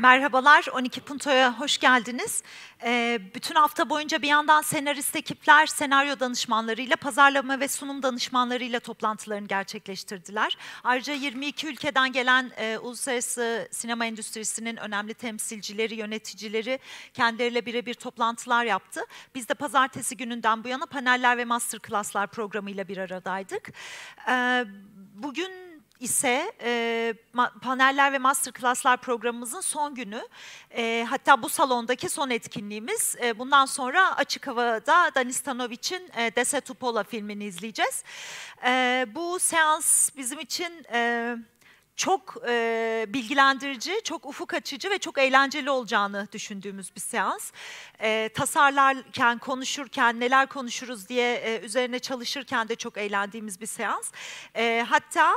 Merhabalar, 12 Punto'ya hoş geldiniz. Bütün hafta boyunca bir yandan senarist ekipler, senaryo danışmanlarıyla, pazarlama ve sunum danışmanlarıyla toplantılarını gerçekleştirdiler. Ayrıca 22 ülkeden gelen uluslararası sinema endüstrisinin önemli temsilcileri, yöneticileri kendileriyle birebir toplantılar yaptı. Biz de pazartesi gününden bu yana paneller ve masterclasslar programıyla bir aradaydık. Bugün ise paneller ve masterclasslar programımızın son günü. Hatta bu salondaki son etkinliğimiz. Bundan sonra açık havada Danis Tanovic'in Desetupola filmini izleyeceğiz. Bu seans bizim için çok bilgilendirici, çok ufuk açıcı ve çok eğlenceli olacağını düşündüğümüz bir seans. Tasarlarken, konuşurken, neler konuşuruz diye üzerine çalışırken de çok eğlendiğimiz bir seans. Hatta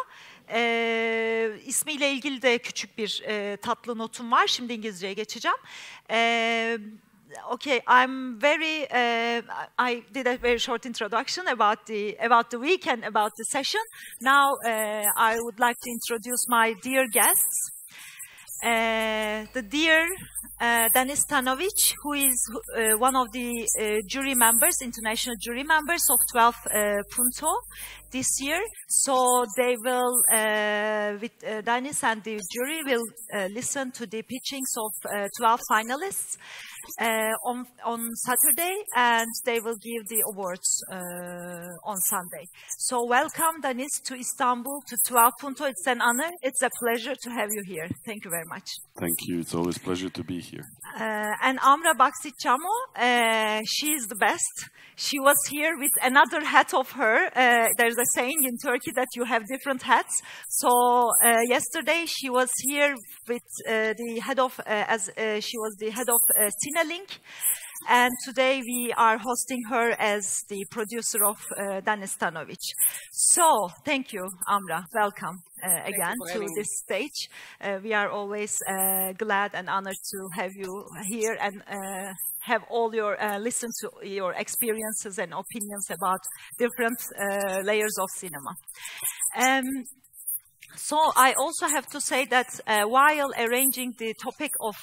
ismiyle ilgili de küçük bir tatlı notum var. Şimdi İngilizceye geçeceğim. Okay, I did a very short introduction about the week and about the session. Now I would like to introduce my dear guests. The dear Danis Tanovic, who is one of the jury members, international jury members of 12 Punto this year. So they will, with Danis and the jury, will listen to the pitchings of 12 finalists on Saturday, and they will give the awards on Sunday. So welcome, Danis, to Istanbul, to 12 Punto. It's an honor. It's a pleasure to have you here. Thank you very much. Thank you. It's always a pleasure to be here. And Amra Baksic, Camo, she is the best. She was here with another hat of her. There's a saying in Turkey that you have different hats. So yesterday she was here with the head of, she was the head of Cinelink. And today we are hosting her as the producer of Danis Tanovic. So, thank you, Amra. Welcome again to this stage. We are always glad and honored to have you here and have all your, listen to your experiences and opinions about different layers of cinema. So I also have to say that while arranging the topic of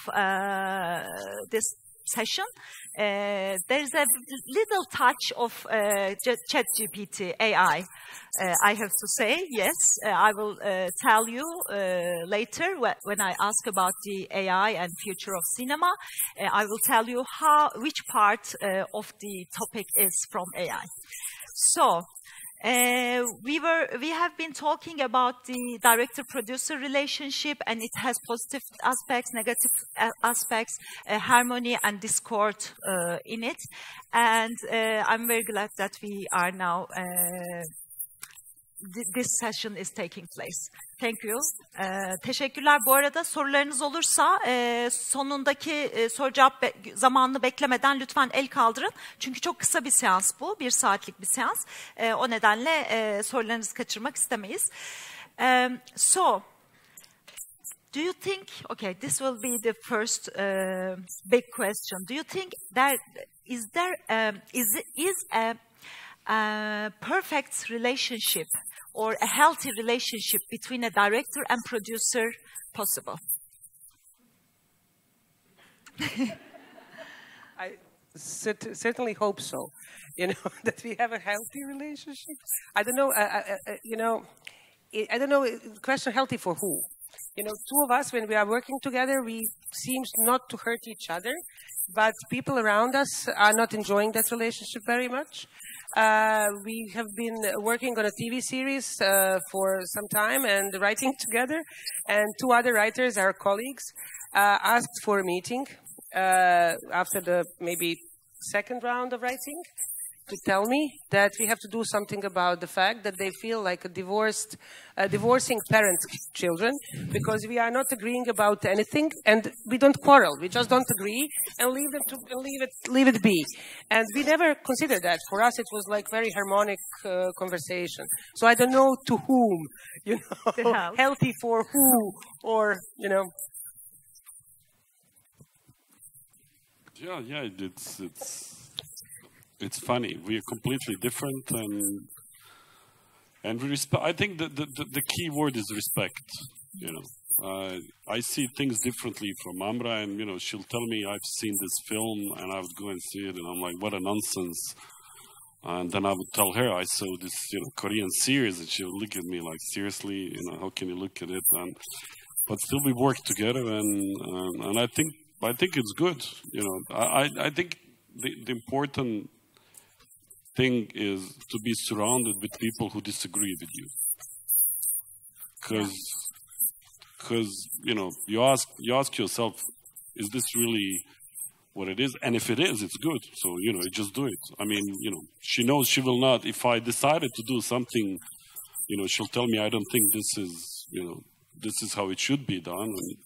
this session, there's a little touch of ChatGPT AI. I have to say, yes, I will tell you later when I ask about the AI and future of cinema. I will tell you which part of the topic is from AI. So. We have been talking about the director-producer relationship, and it has positive aspects, negative aspects, harmony and discord in it. And I'm very glad that we are now, this session is taking place. Thank you. Teşekkürler. Bu arada sorularınız olursa sonundaki soru cevap zamanını beklemeden lütfen el kaldırın. Çünkü çok kısa bir seans bu. 1 saatlik bir seans. O nedenle sorularınızı kaçırmak istemeyiz. So, do you think, okay, this will be the first big question. Do you think there is a perfect relationship or a healthy relationship between a director and producer possible? I certainly hope so. You know, that we have a healthy relationship. I don't know. You know, I don't know. Question: healthy for who? You know, two of us, when we are working together, we seem not to hurt each other, but people around us are not enjoying that relationship very much. We have been working on a TV series for some time and writing together, and 2 other writers, our colleagues, asked for a meeting after the maybe 2nd round of writing to tell me that we have to do something about the fact that they feel like divorcing parents' children, because we are not agreeing about anything and we don't quarrel. We just don't agree and leave it be. And we never considered that. For us, it was like very harmonic conversation. So I don't know to whom, you know, healthy for who, or, you know. Yeah, it's funny. We are completely different, and we respect. I think the key word is respect. You know, I see things differently from Amra, and, you know, she'll tell me I've seen this film, and I would go and see it, and I'm like, what a nonsense. And then I would tell her I saw this, you know, Korean series, and she would look at me like, seriously, you know, how can you look at it? And but still, we work together, and I think it's good. You know, I think the important thing is to be surrounded with people who disagree with you, because you know, you ask yourself, is this really what it is? And if it is, it's good. So, you know, you just do it. I mean, you know, she knows she will not. If I decided to do something, you know, she'll tell me, I don't think this is, you know, this is how it should be done. And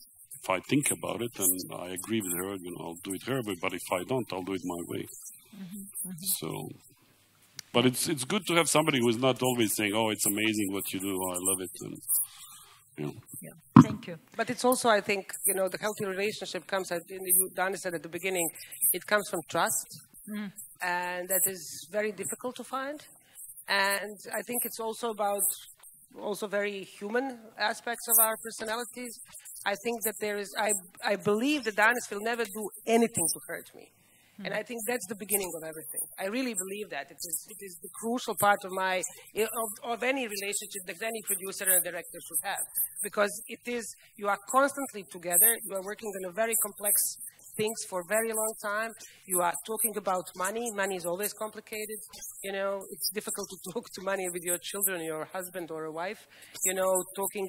if I think about it and I agree with her, you know, I'll do it her way. But if I don't, I'll do it my way. So, but it's good to have somebody who is not always saying, oh, it's amazing what you do. Oh, I love it. And, you know. Yeah. Thank you. But it's also, I think, you know, the healthy relationship comes, Danis said at the beginning, it comes from trust. And that is very difficult to find. And I think it's also about very human aspects of our personalities. I think that there is, I believe that Danis will never do anything to hurt me. And I think that's the beginning of everything. I really believe that. It is the crucial part of any relationship that any producer and director should have. Because it is, you are constantly together, you are working on a very complex things for a very long time. You are talking about money. Money is always complicated. You know, it's difficult to talk to money with your children, your husband or a wife. You know, talking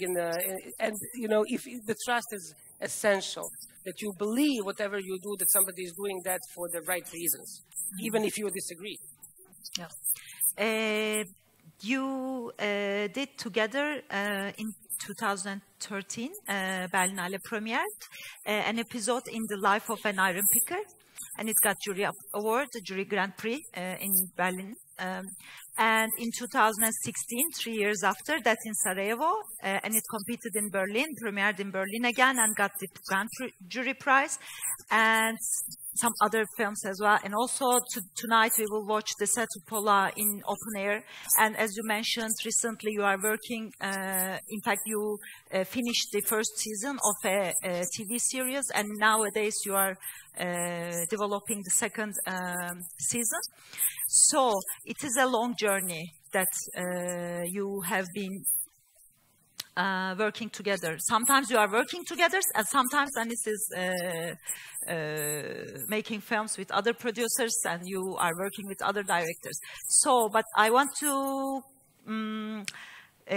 and you know, if the trust is essential, that you believe whatever you do, that somebody is doing that for the right reasons, even if you disagree. Yeah. You did together in 2013, Berlinale premiered an episode in the life of an iron picker, and it got jury award, the jury Grand Prix in Berlin. And in 2016, 3 years after that in Sarajevo, and it competed in Berlin, premiered in Berlin again, and got the Grand Jury Prize, and some other films as well. And also tonight we will watch the Satupola in open air. And as you mentioned, recently you are working, in fact you finished the first season of a TV series, and nowadays you are developing the second season. So it is a long journey that you have been working together. Sometimes you are working together, and sometimes Danis is making films with other producers, and you are working with other directors. So, but I want to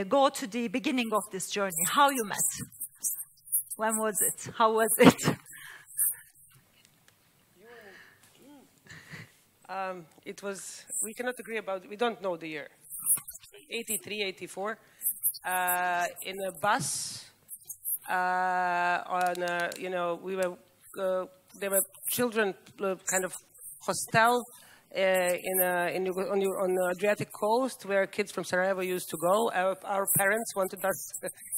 go to the beginning of this journey. How you met? When was it? How was it? It was, we cannot agree about, we don't know the year. 83, 84. In a bus, you know, we were, there were children kind of hostel on the Adriatic coast where kids from Sarajevo used to go. Our parents wanted us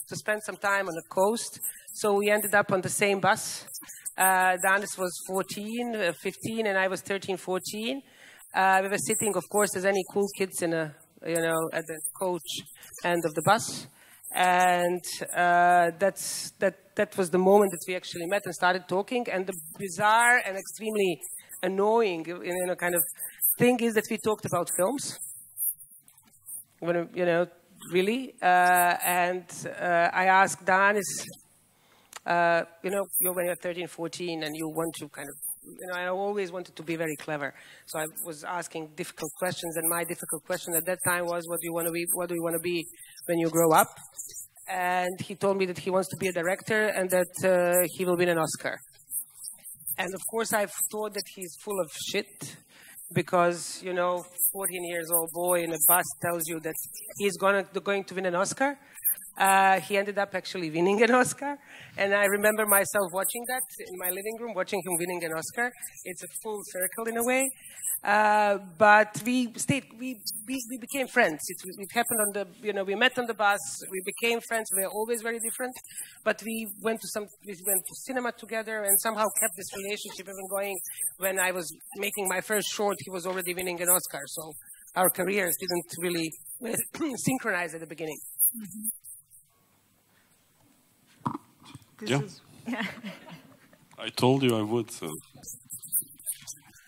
to spend some time on the coast, so we ended up on the same bus. Danis was 14, 15, and I was 13, 14. We were sitting, of course, as any cool kids in a, you know, at the coach end of the bus. And that was the moment that we actually met and started talking. And the bizarre and extremely annoying, you know, kind of thing is that we talked about films. When, you know, really. And I asked Danis, you know, when you're 13, 14, and you want to kind of, you know, I always wanted to be very clever. So I was asking difficult questions, and my difficult question at that time was, what do you want to be? What do you want to be when you grow up? And he told me that he wants to be a director and that he will win an Oscar. And of course, I thought that he's full of shit because, you know, 14 years old boy in a bus tells you that he's going to win an Oscar. He ended up actually winning an Oscar, and I remember myself watching that in my living room, watching him winning an Oscar. It's a full circle in a way, but we became friends. It happened on the, you know, we met on the bus, we became friends. We were always very different, but we went to cinema together and somehow kept this relationship even going. When I was making my first short, he was already winning an Oscar, so our careers didn't really synchronize at the beginning. Yeah. I told you I would. So.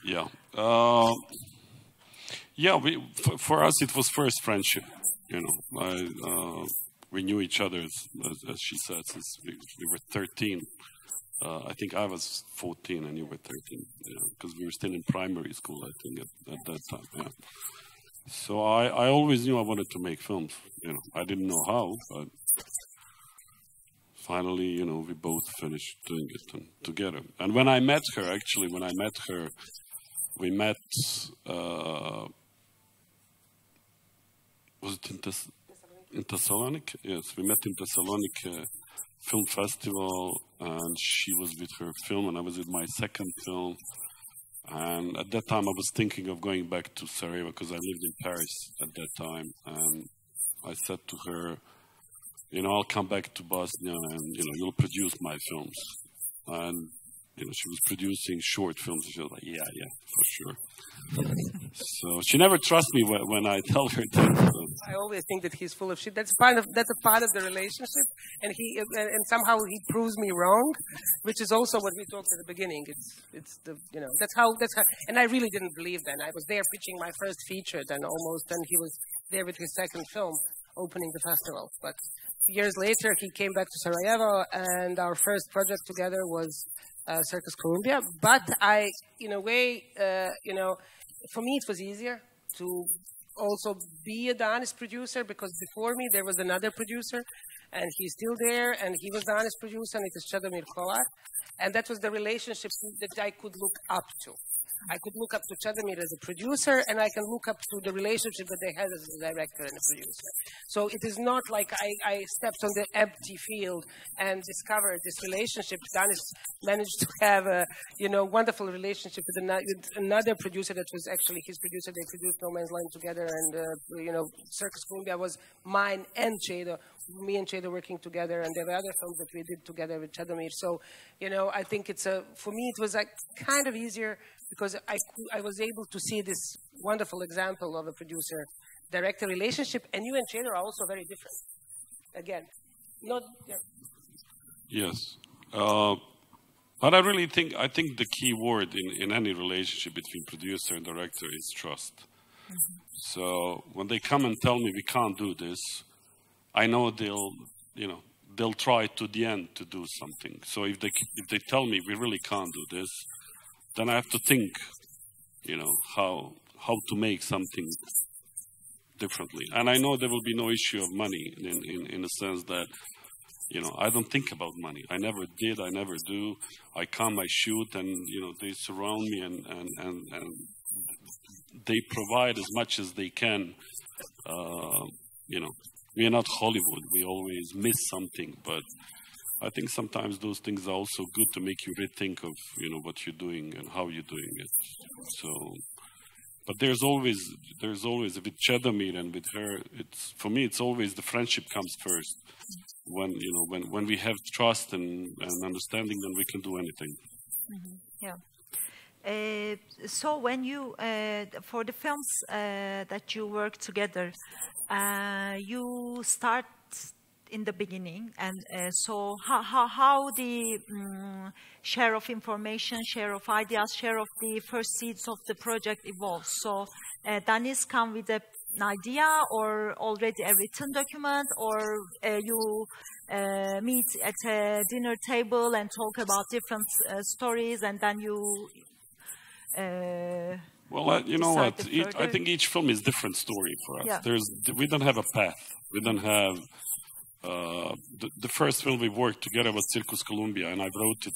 Yeah. Yeah. For us, it was first friendship. You know, we knew each other, as she said, since we were 13. I think I was 14 and you were 13, because we were still in primary school, I think, at that time. Yeah. So I always knew I wanted to make films. You know, I didn't know how, but finally, you know, we both finished doing it together. And when I met her, actually, we met. Was it in Thessaloniki? Yes, we met in Thessaloniki Film Festival, and she was with her film, and I was with my second film. And at that time, I was thinking of going back to Sarajevo because I lived in Paris at that time. And I said to her, you know, I'll come back to Bosnia, and you know, you'll produce my films. And you know, she was producing short films. She was like, yeah, for sure. So she never trusts me when I tell her that. I always think that he's full of shit. That's a part of the relationship, and somehow he proves me wrong, which is also what we talked at the beginning. It's the, you know, that's how. And I really didn't believe then. I was there pitching my first feature, then he was there with his second film, opening the festival. But years later, he came back to Sarajevo, and our first project together was Circus Columbia. But in a way, you know, for me it was easier to also be a Danis producer, because before me there was another producer, and he's still there, and he was Danis producer, and it is Čedomir Kolar, and that was the relationship that I could look up to. I could look up to Čedomir as a producer, and I can look up to the relationship that they had as a director and a producer. So it is not like I stepped on the empty field and discovered this relationship. Danis managed to have a, you know, wonderful relationship with another producer that was actually his producer. They produced No Man's Land together, and you know, Circus Columbia was mine and Čedo, me and Čedo working together, and there were other films that we did together with Čedomir. So, you know, I think for me it was like kind of easier, because I was able to see this wonderful example of a producer-director relationship, and you and Čedo are also very different. Again, not. Yeah. Yes, but I think the key word in any relationship between producer and director is trust. Mm-hmm. So when they come and tell me we can't do this, I know they'll try to the end to do something. So if they tell me we really can't do this, then I have to think, you know, how to make something differently. And I know there will be no issue of money in the sense that, you know, I don't think about money. I never did. I never do. I come, I shoot, and you know, they surround me and they provide as much as they can. You know, we are not Hollywood. We always miss something, but I think sometimes those things are also good to make you rethink of, you know, what you're doing and how you're doing it. So, but there's always with Čedomir and with her, for me it's always the friendship comes first. When you know, when we have trust and understanding, then we can do anything. Mm-hmm. Yeah. So when you for the films that you work together, you start in the beginning, and so how the share of information, share of ideas, share of the first seeds of the project evolves. So Danis come with an idea or already a written document, or you meet at a dinner table and talk about different stories, and then you well, you know what? I think each film is a different story for us. Yeah. We don't have a path. We don't have. The first film we worked together was Circus Columbia, and I wrote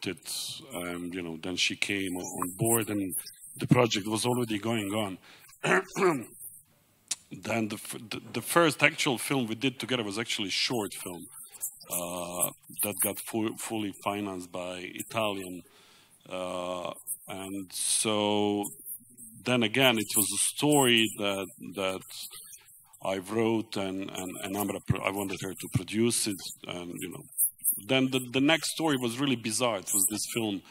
it, and you know, then she came on board, and the project was already going on. Then the first actual film we did together was actually a short film that got fully financed by Italian, and so then again it was a story that I wrote, and Amra, I wanted her to produce it, and you know, then the next story was really bizarre. It was this film,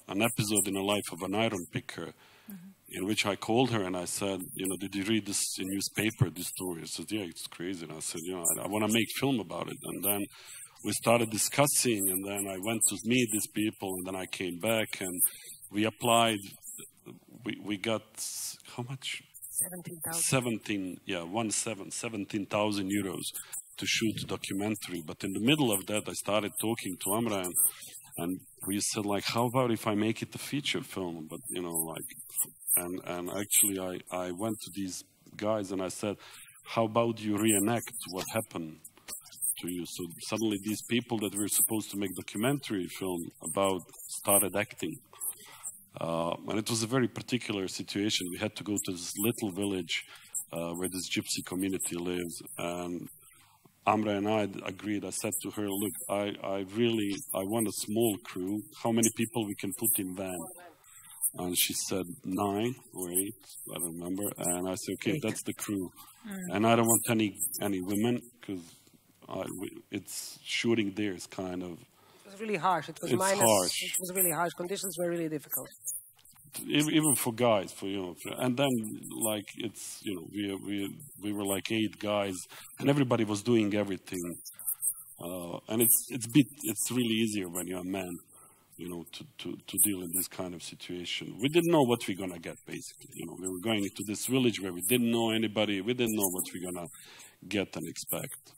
an episode in the life of an iron picker in which I called her and I said, you know, did you read this in newspaper, this story? She said, yeah, it's crazy. And I said, you know, I want to make film about it. And then we started discussing, and then I went to meet these people, and then I came back and we applied. We got, how much? 17,000. 17,000 euros to shoot a documentary. But in the middle of that, I started talking to Amra, and we said, like, how about if I make it a feature film? But, you know, like, and actually I went to these guys and I said, how about you reenact what happened to you? So suddenly these people that were supposed to make documentary film about started acting. And it was a very particular situation. We had to go to this little village where this gypsy community lives. And Amra and I agreed. I said to her, look, I want a small crew. How many people we can put in van? And she said 9 or 8, I don't remember. And I said, okay, that's the crew. And I don't want any women, because it's shooting there is kind of... It was really harsh. It was minus. Harsh. It was really harsh. Conditions were really difficult. Even for guys, you know, and then like it's, you know, we were like 8 guys, and everybody was doing everything, and it's really easier when you're a man, you know, to deal in this kind of situation. We didn't know what we're gonna get, basically. You know, we were going into this village where we didn't know anybody. We didn't know what we're gonna get and expect.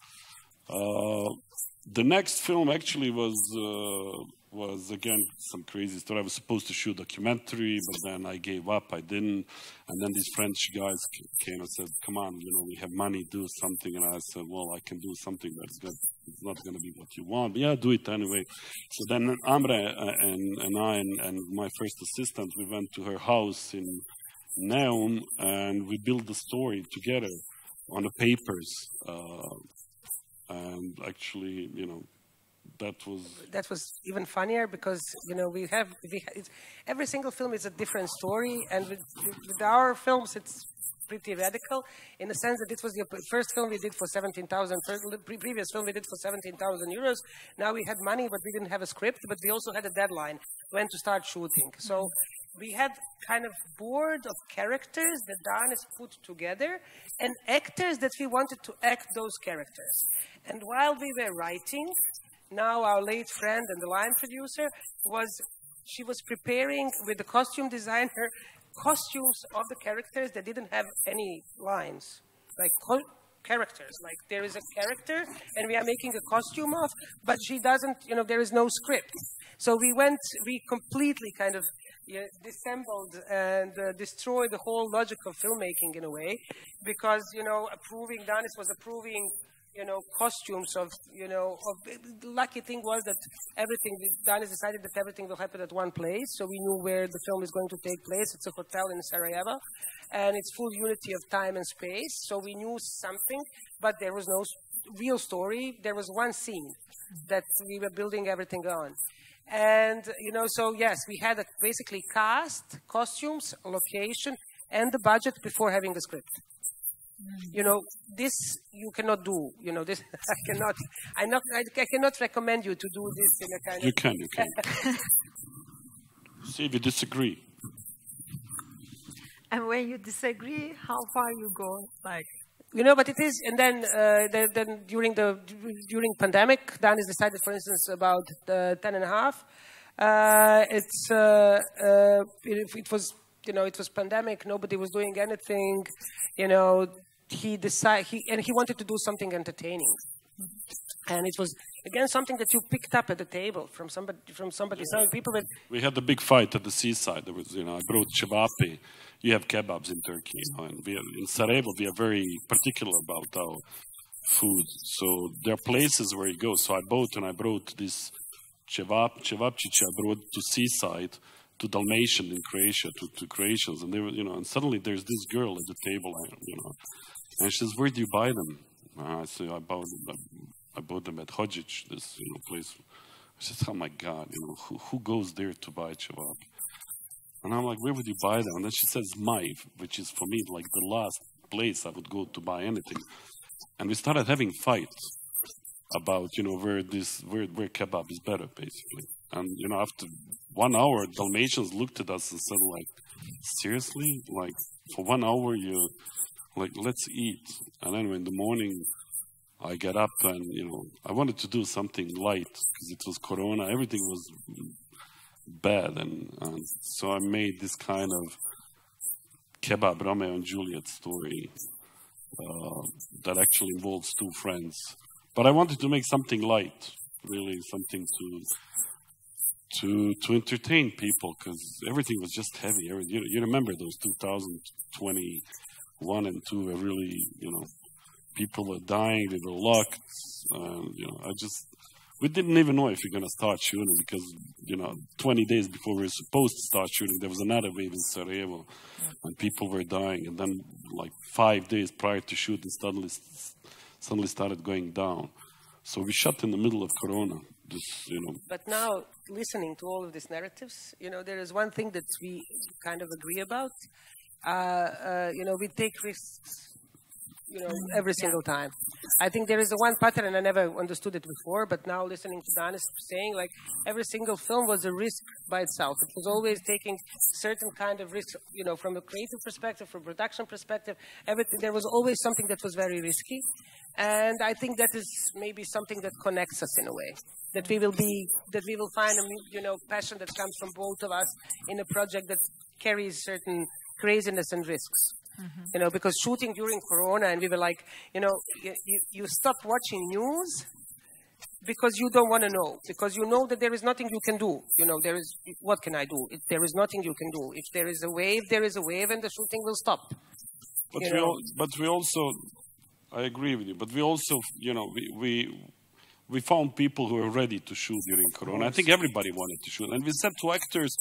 The next film actually was again some crazy story. I was supposed to shoot a documentary, but then I gave up. I didn't. And then these French guys came and said, "Come on, you know, we have money. Do something." And I said, "Well, I can do something that's good. It's not going to be what you want, but yeah, do it anyway." So then Amra and I and my first assistant, we went to her house in Neum and we built the story together on the papers. And actually, you know, that was even funnier because, you know, every single film is a different story, and with our films it's pretty radical in the sense that it was the first film we did for 17,000. Previous film we did for 17,000 euros. Now we had money, but we didn't have a script, but we also had a deadline when to start shooting. So we had kind of board of characters that Danis put together and actors that we wanted to act those characters. And while we were writing, now our late friend and the line producer she was preparing with the costume designer costumes of the characters that didn't have any lines, like characters. Like there is a character and we are making a costume of, but she doesn't, you know, there is no script. So we completely kind of dissembled and destroyed the whole logic of filmmaking in a way, because, you know, Danis was approving, you know, costumes of, you know, the lucky thing was that Danis decided that everything will happen at one place, so we knew where the film is going to take place. It's a hotel in Sarajevo, and it's full unity of time and space, so we knew something, but there was no real story. There was one scene that we were building everything on. And, you know, so yes, we had basically cast, costumes, location, and the budget before having the script. You know, this you cannot do. You know, this I cannot recommend you to do this in a kind of... You can. See if you disagree. And when you disagree, how far you go? Like, you know, but it is, and then during pandemic, Danis decided, for instance, about 10.5. It was, you know, it was pandemic. Nobody was doing anything. You know, he wanted to do something entertaining, and it was again something that you picked up at the table from somebody. Some people that we had a big fight at the seaside. There was, you know, I brought cevapi. You have kebabs in Turkey, you know, and in Sarajevo we are very particular about our food. So there are places where you go. So I brought this cevapcici. I brought to seaside, to Dalmatian in Croatia, to Croatians, and they were, you know, and suddenly there's this girl at the table, you know, and she says, "Where do you buy them?" I say, I bought them at Hodzic, this, you know, place. She says, "Oh my God, you know, who goes there to buy cevapi?" And I'm like, "Where would you buy them?" And then she says, "Maiv," which is for me like the last place I would go to buy anything. And we started having fights about, you know, where kebab is better, basically. And, you know, after 1 hour, Dalmatians looked at us and said, like, seriously? Like, for 1 hour, you, like, let's eat. And anyway, in the morning, I get up and, you know, I wanted to do something light because it was Corona. Everything was bad. And so I made this kind of kebab, Romeo and Juliet story that actually involves two friends. But I wanted to make something light, really something to entertain people, because everything was just heavy. You remember those 2021 and 2 were really, you know, people were dying, they were locked. You know, we didn't even know if we're going to start shooting because, you know, 20 days before we were supposed to start shooting, there was another wave in Sarajevo and people were dying. And then like 5 days prior to shooting, suddenly started going down. So we shot in the middle of Corona. Just, you know. But now, listening to all of these narratives, you know, there is one thing that we kind of agree about. You know, we take risks, you know, every single time. I think there is a one pattern, and I never understood it before, but now listening to Danis saying, like, every single film was a risk by itself. It was always taking certain kind of risks, you know, from a creative perspective, from a production perspective, everything. There was always something that was very risky. And I think that is maybe something that connects us in a way. That we will find a, you know, passion that comes from both of us in a project that carries certain craziness and risks. You know, because shooting during Corona, and we were like, you know, you stop watching news because you don't want to know, because you know that there is nothing you can do. You know, what can I do? There is nothing you can do. If there is a wave, there is a wave, and the shooting will stop. But we also, I agree with you, but we also, you know, we found people who were ready to shoot during Corona. I think everybody wanted to shoot. And we said to actors,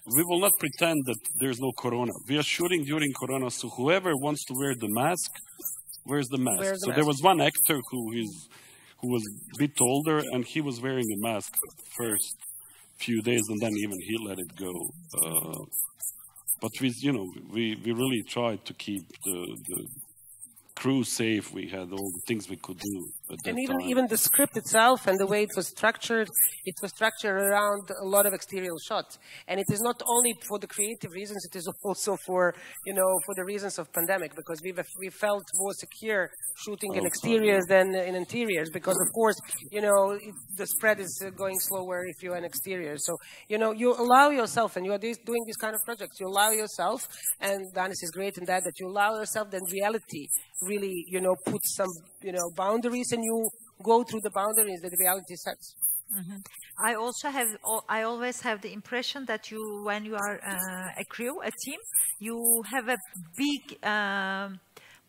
we will not pretend that there's no Corona. We are shooting during Corona, so whoever wants to wear the mask, wears the mask. So there was one actor who was a bit older, and he was wearing a mask the first few days, and then even he let it go. But we really tried to keep the crew safe. We had all the things we could do at that time. Even the script itself and the way it was structured around a lot of exterior shots. And it is not only for the creative reasons, it is also for, you know, for the reasons of pandemic, because we felt more secure shooting in exteriors than in interiors, because of course, you know, the spread is going slower if you're in exterior. So, you know, you allow yourself, and you are doing these kind of projects, you allow yourself, and Danis is great in that you allow yourself, then reality really, you know, put some, you know, boundaries, and you go through the boundaries that reality sets. I always have the impression that when you are a crew, a team, you have a big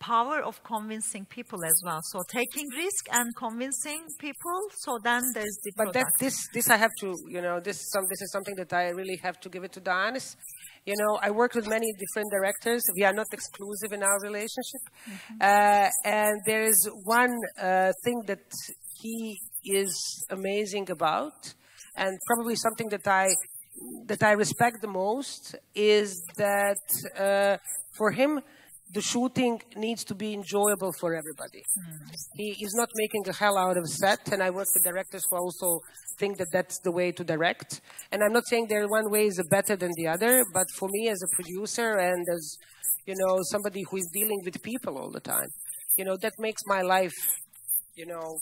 power of convincing people as well. So taking risk and convincing people. So then there's the product. But this I have to, you know, this is something that I really have to give it to Danis. You know, I work with many different directors. We are not exclusive in our relationship. And there is one thing that he is amazing about, and probably something that I respect the most, is that for him, the shooting needs to be enjoyable for everybody. He is not making a hell out of a set, and I work with directors who also think that that's the way to direct. And I'm not saying there one way is better than the other, but for me as a producer and as, you know, somebody who is dealing with people all the time, you know, that makes my life, you know,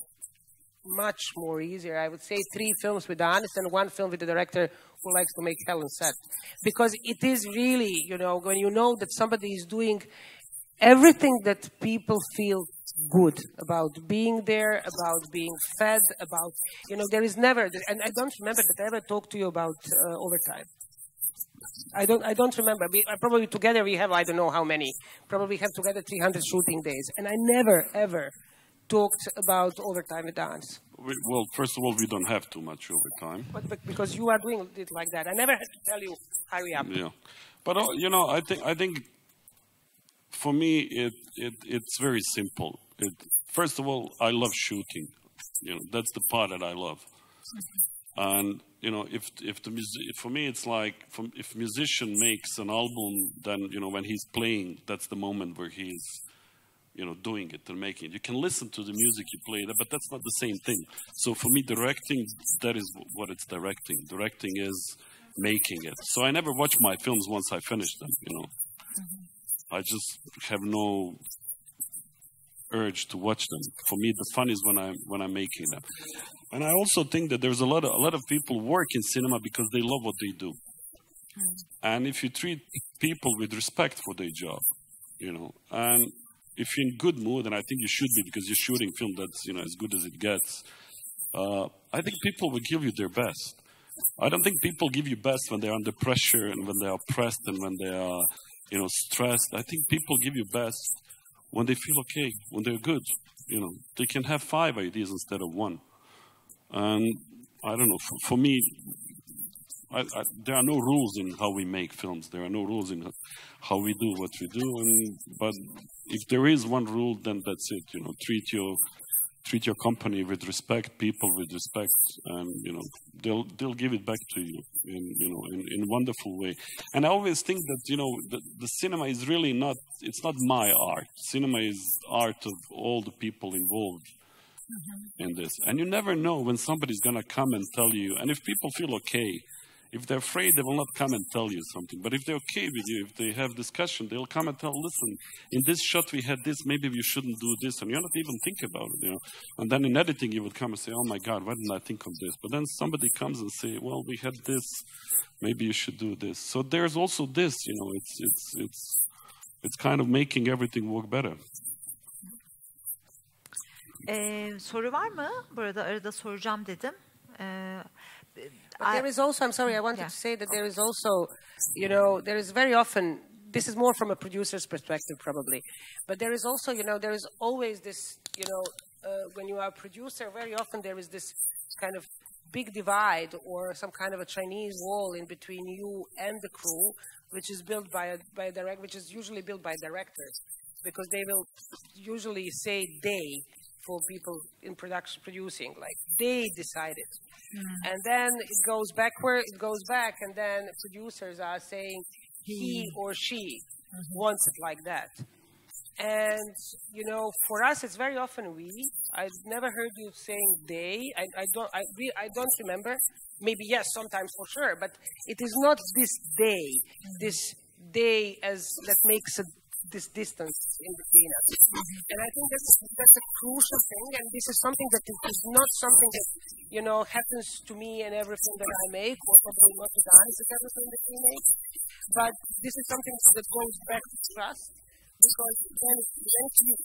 much more easier. I would say 3 films with Danis and 1 film with the director who likes to make hell on set. Because it is really, you know, when you know that somebody is doing everything that people feel good about being there, about being fed, about, you know, there is never, and I don't remember that I ever talked to you about overtime. I don't remember. Probably together we have, I don't know how many, probably have together 300 shooting days. And I never, ever talked about overtime with Danis. Well, first of all, we don't have too much overtime. But because you are doing it like that, I never had to tell you, hurry up. Yeah, but you know, I think for me it's very simple. First of all, I love shooting. You know, that's the part that I love. And you know, for me, it's like if musician makes an album, then you know when he's playing, that's the moment where he's doing it and making it. You can listen to the music you play, but that's not the same thing. So for me, directing, that is what it's directing. Directing is making it. So I never watch my films once I finish them, I just have no urge to watch them. For me, the fun is when I'm making them. And I also think that there's a lot of people work in cinema because they love what they do. And if you treat people with respect for their job, and if you're in good mood, and I think you should be because you're shooting film that's as good as it gets, I think people will give you their best. I don't think people give you best when they're under pressure and when they are pressed and when they are stressed. I think people give you best when they feel okay, when they're good. They can have 5 ideas instead of 1. And I don't know, for me, there are no rules in how we make films. There are no rules in how we do what we do. But if there is one rule, then that's it. Treat your company with respect, people with respect, and they'll give it back to you in a wonderful way. And I always think that the cinema is really not. It's not my art. Cinema is art of all the people involved in this. And you never know when somebody's gonna come and tell you. And if people feel okay, if they're afraid, they will not come and tell you something. But if they're okay with you, if they have discussion, they'll come and tell, listen, in this shot we had this, maybe we shouldn't do this. And you're not even think about it, And then in editing, you would come and say, oh my God, why didn't I think of this? But then somebody comes and say, well, we had this, maybe you should do this. So there's also this, it's kind of making everything work better. Soru var mı? Burada arada soracağım dedim. There is also, I'm sorry, I wanted to say that there is also, there is very often, this is more from a producer's perspective probably, but there is also, there is always this, when you are a producer, very often there is this kind of big divide or some kind of a Chinese wall in between you and the crew, which is built by a director, which is usually built by directors, because they will usually say they for people in producing, like they decided. And then it goes backward, it goes back, and then producers are saying he or she wants it like that. And, for us, it's very often we. I've never heard you saying they. I don't remember. Maybe yes, sometimes for sure, but it is not this they as that makes this distance in between us. And I think that's a crucial thing, and this is something that is not something that, happens to me in every film that I make, or probably not to Danis in every film that we make, but this is something that goes back to trust, because then eventually,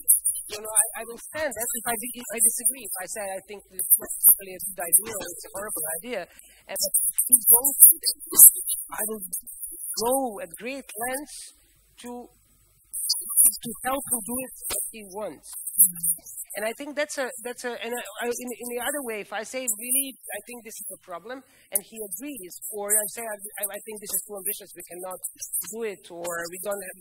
I will stand that if I disagree, if I say I think this is not totally a good idea, or it's a horrible idea, and keep going through this, I will go at great lengths to help him do it what he wants. And I think that's in the other way, if I say really, I think this is a problem, and he agrees, or I say, I think this is too ambitious, we cannot do it, or we don't have,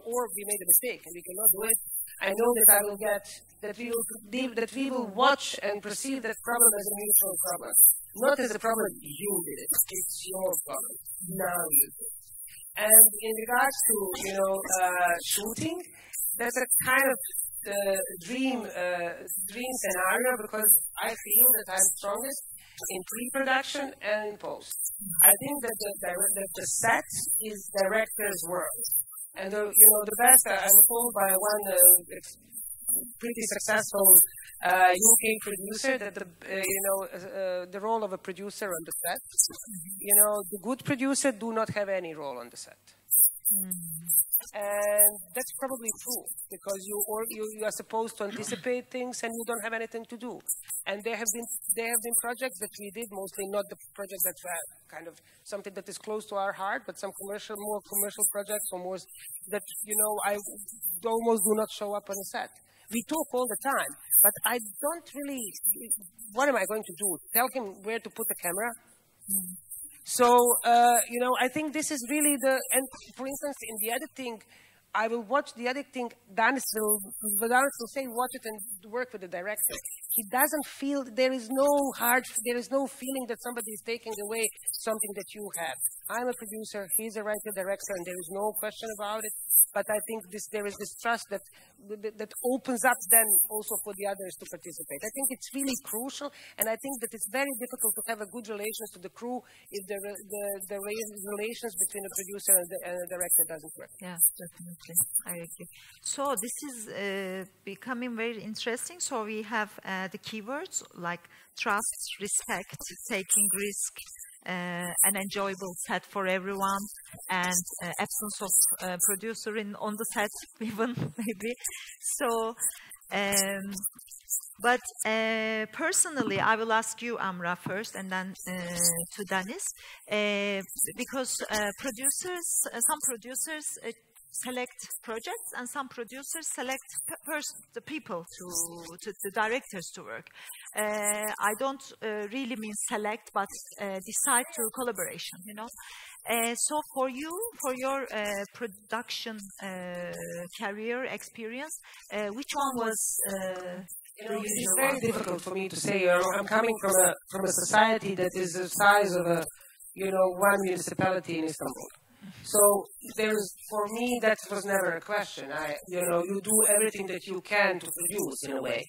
or we made a mistake and we cannot do it, I know that I will get, that we will watch and perceive that problem as a mutual problem. Not as a problem, you did it, it's your problem, now you do it. And in regards to, shooting, that's a kind of dream scenario, because I feel that I'm strongest in pre-production and in post. I think that the set is director's world. And the best, I was told by one pretty successful UK producer that the role of a producer on the set, the good producer do not have any role on the set. And that's probably true, because you are supposed to anticipate things and you don't have anything to do. And there have been projects that we did, mostly not the projects that were kind of something that is close to our heart, but some more commercial projects, or more that I almost do not show up on the set. We talk all the time, but I don't really. What am I going to do? Tell him where to put the camera? So, I think this is really and for instance, in the editing, I will watch the editing. Danis will say, watch it and work with the director. He doesn't feel, there is no feeling that somebody is taking away something that you have. I'm a producer, he's a writer, director, and there is no question about it. But I think there is this trust that opens up then also for the others to participate. I think it's really crucial, and I think that it's very difficult to have a good relations to the crew if the relations between the producer and the director doesn't work. Yeah, definitely. I agree. So this is becoming very interesting. So we have the keywords like trust, respect, taking risk, an enjoyable set for everyone, and absence of producer on the set even maybe. So, but personally, I will ask you, Amra, first, and then to Danis, because some producers select projects, and some producers select the people the directors to work. I don't really mean select, but decide through collaboration, you know. So for you, for your production career experience, which one was? It's very difficult for me to say. I'm coming from a society that is the size of one municipality in Istanbul. So for me, that was never a question. You do everything that you can to produce in a way.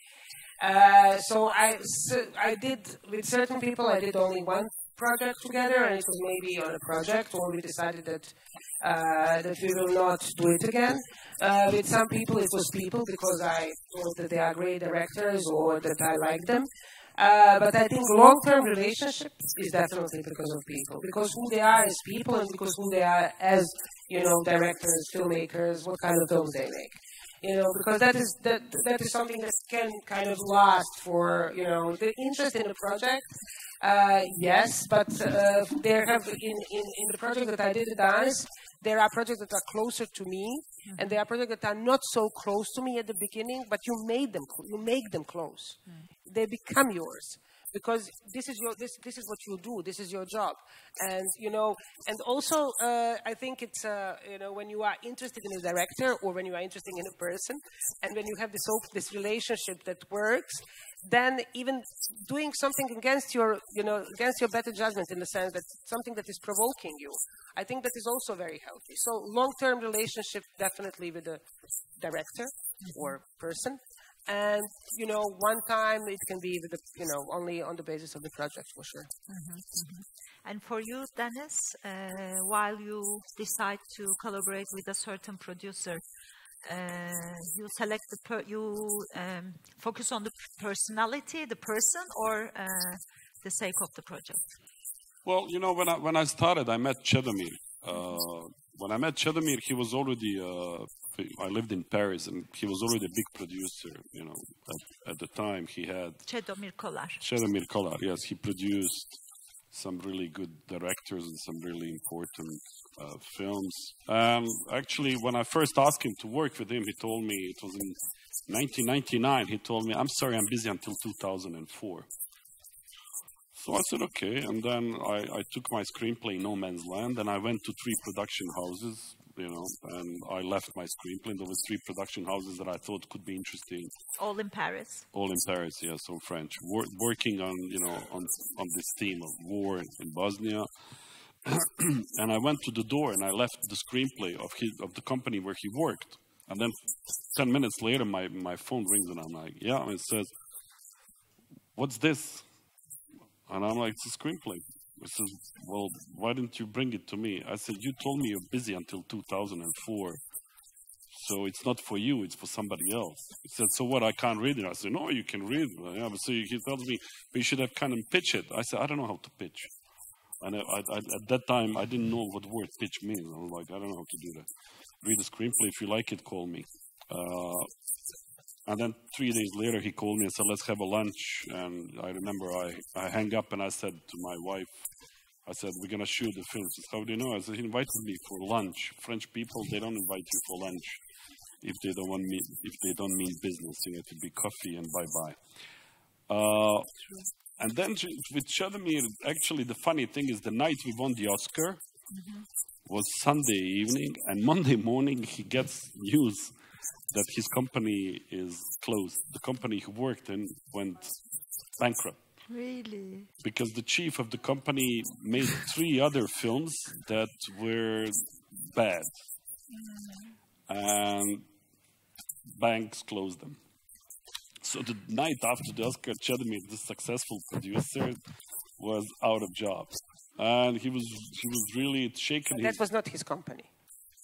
So I did with certain people. I did only one project together, and it was maybe on a project, or we decided that we will not do it again. With some people, it was people because I thought that they are great directors or that I like them. But I think long-term relationships is definitely because of people, because who they are as people and because who they are as, directors, filmmakers, what kind of films they make. Because that is something that can kind of last for, the interest in the project. Yes, but there have in the project that I did at Danis, there are projects that are closer to me, and there are projects that are not so close to me at the beginning, but you make them close. They become yours because this is what you do. This is your job, and and also I think it's when you are interested in a director or when you are interested in a person, and when you have this relationship that works, then even doing something against your better judgment, in the sense that something that is provoking you, I think that is also very healthy. So long-term relationship definitely with the director or person. And, one time it can be with only on the basis of the project, for sure. And for you, Danis, while you decide to collaborate with a certain producer, you select focus on the personality, the person, or the sake of the project? Well, when I started, I met Chedemir. When I met Chedemir, he was already. I lived in Paris, and he was already a big producer. At the time, he had Chedemir Kolar. Chedemir Kolar, yes, he produced some really good directors and some really important films. Actually, when I first asked him to work with him, he told me, it was in 1999, he told me, I'm sorry, I'm busy until 2004. So I said, okay, and then I took my screenplay, No Man's Land, and I went to 3 production houses, and I left my screenplay. There was 3 production houses that I thought could be interesting. All in Paris? All in Paris, yes, all French. Working on, on this theme of war in Bosnia. And I went to the door and I left the screenplay of the company where he worked. And then 10 minutes later, my phone rings and I'm like, yeah, and it says, what's this? And I'm like, it's a screenplay. It says, well, why didn't you bring it to me? I said, you told me you're busy until 2004. So it's not for you, it's for somebody else. He said, so what, I can't read it? I said, no, you can read it. Yeah, but so he tells me, but you should have kind of pitch it. I said, I don't know how to pitch. And at that time, I didn't know what the word pitch means. I was like, I don't know how to do that. Read the screenplay. If you like it, call me. And then 3 days later, he called me and said, let's have a lunch. And I remember I hung up and I said to my wife, I said, we're going to shoot the film. She said, how do you know? I said, he invited me for lunch. French people, they don't invite you for lunch if they don't mean business. You know, to be coffee and bye-bye. And then with Chedemir, actually the funny thing is the night we won the Oscar, was Sunday evening, and Monday morning he gets news that his company is closed. The company he worked in went bankrupt. Really? Because the chief of the company made 3 other films that were bad. And banks closed them. So the night after the Oscar, Chedemir, the successful producer, was out of job. And he was really shaken. That was not his company.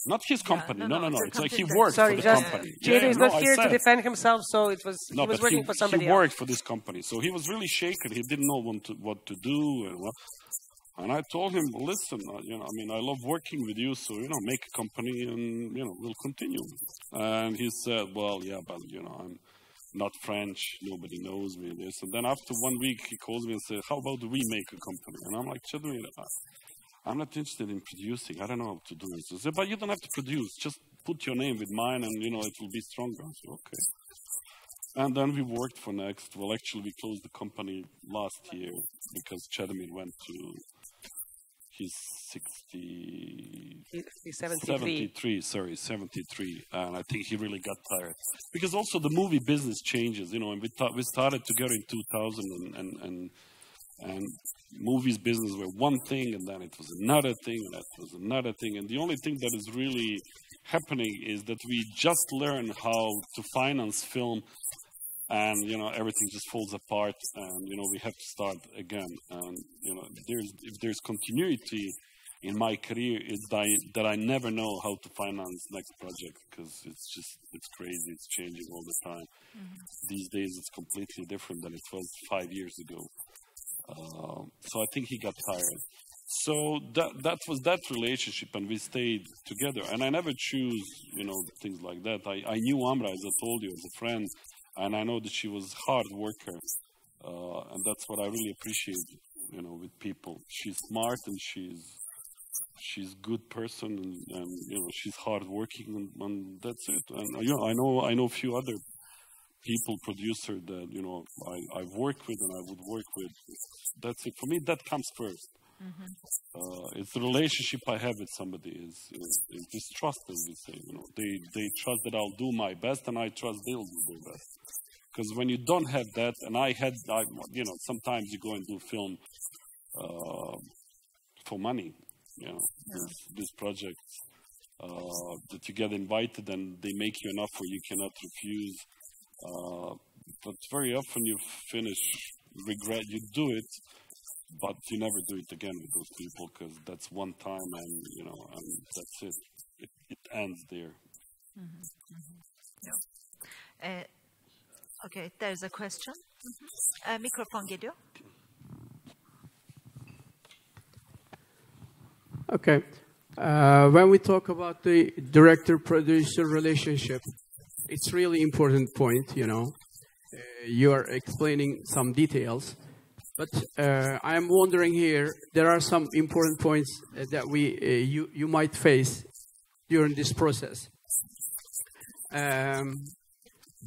Not his company. Yeah, no. the It's like he company worked for the company. Chedemir is not here to defend himself, so it was no, he was but working for somebody he else. worked for this company, so he was really shaken. He didn't know what to do, and I told him, listen, I mean, I love working with you, so make a company, and we'll continue. And he said, well, yeah, but I'm not French, nobody knows me, this. And then after 1 week, he calls me and said, how about we make a company? And I'm like, I'm not interested in producing. I don't know how to do it. He said, but you don't have to produce. Just put your name with mine, and it will be stronger. I said, okay. And then we worked for next. Well, actually, we closed the company last year because Chedemir went to his 73. 73. And I think he really got tired. Because also the movie business changes, and we started together in 2000 and movies business were one thing, and then it was another thing, and that was another thing. And the only thing that is really happening is that we just learn how to finance film, and everything just falls apart, and we have to start again. And if there's continuity in my career, it's that I never know how to finance next project, because it's crazy, it's changing all the time. These days it's completely different than it was 5 years ago. So I think he got tired. So that was that relationship, and we stayed together. And I never choose, things like that. I knew Amra, as I told you, as a friend, and I know that she was a hard worker, and that's what I really appreciate, with people. She's smart, and she's a good person, and she's hard working, and that's it. And I know a few other people, producer that I've worked with and I would work with. That's it. For me, that comes first. It's the relationship I have with somebody is this trust, as we say. They trust that I'll do my best, and I trust they'll do their best. Because when you don't have that, and sometimes you go and do film for money. These projects that you get invited and they make you an offer you cannot refuse. But very often you finish, regret, you do it, but you never do it again with those people, because that's one time, and and that's it. It ends there. Okay, there's a question. Mikrofon geliyor. Okay. When we talk about the director-producer relationship, it's really important point, You are explaining some details. But I'm wondering here, there are some important points that you might face during this process.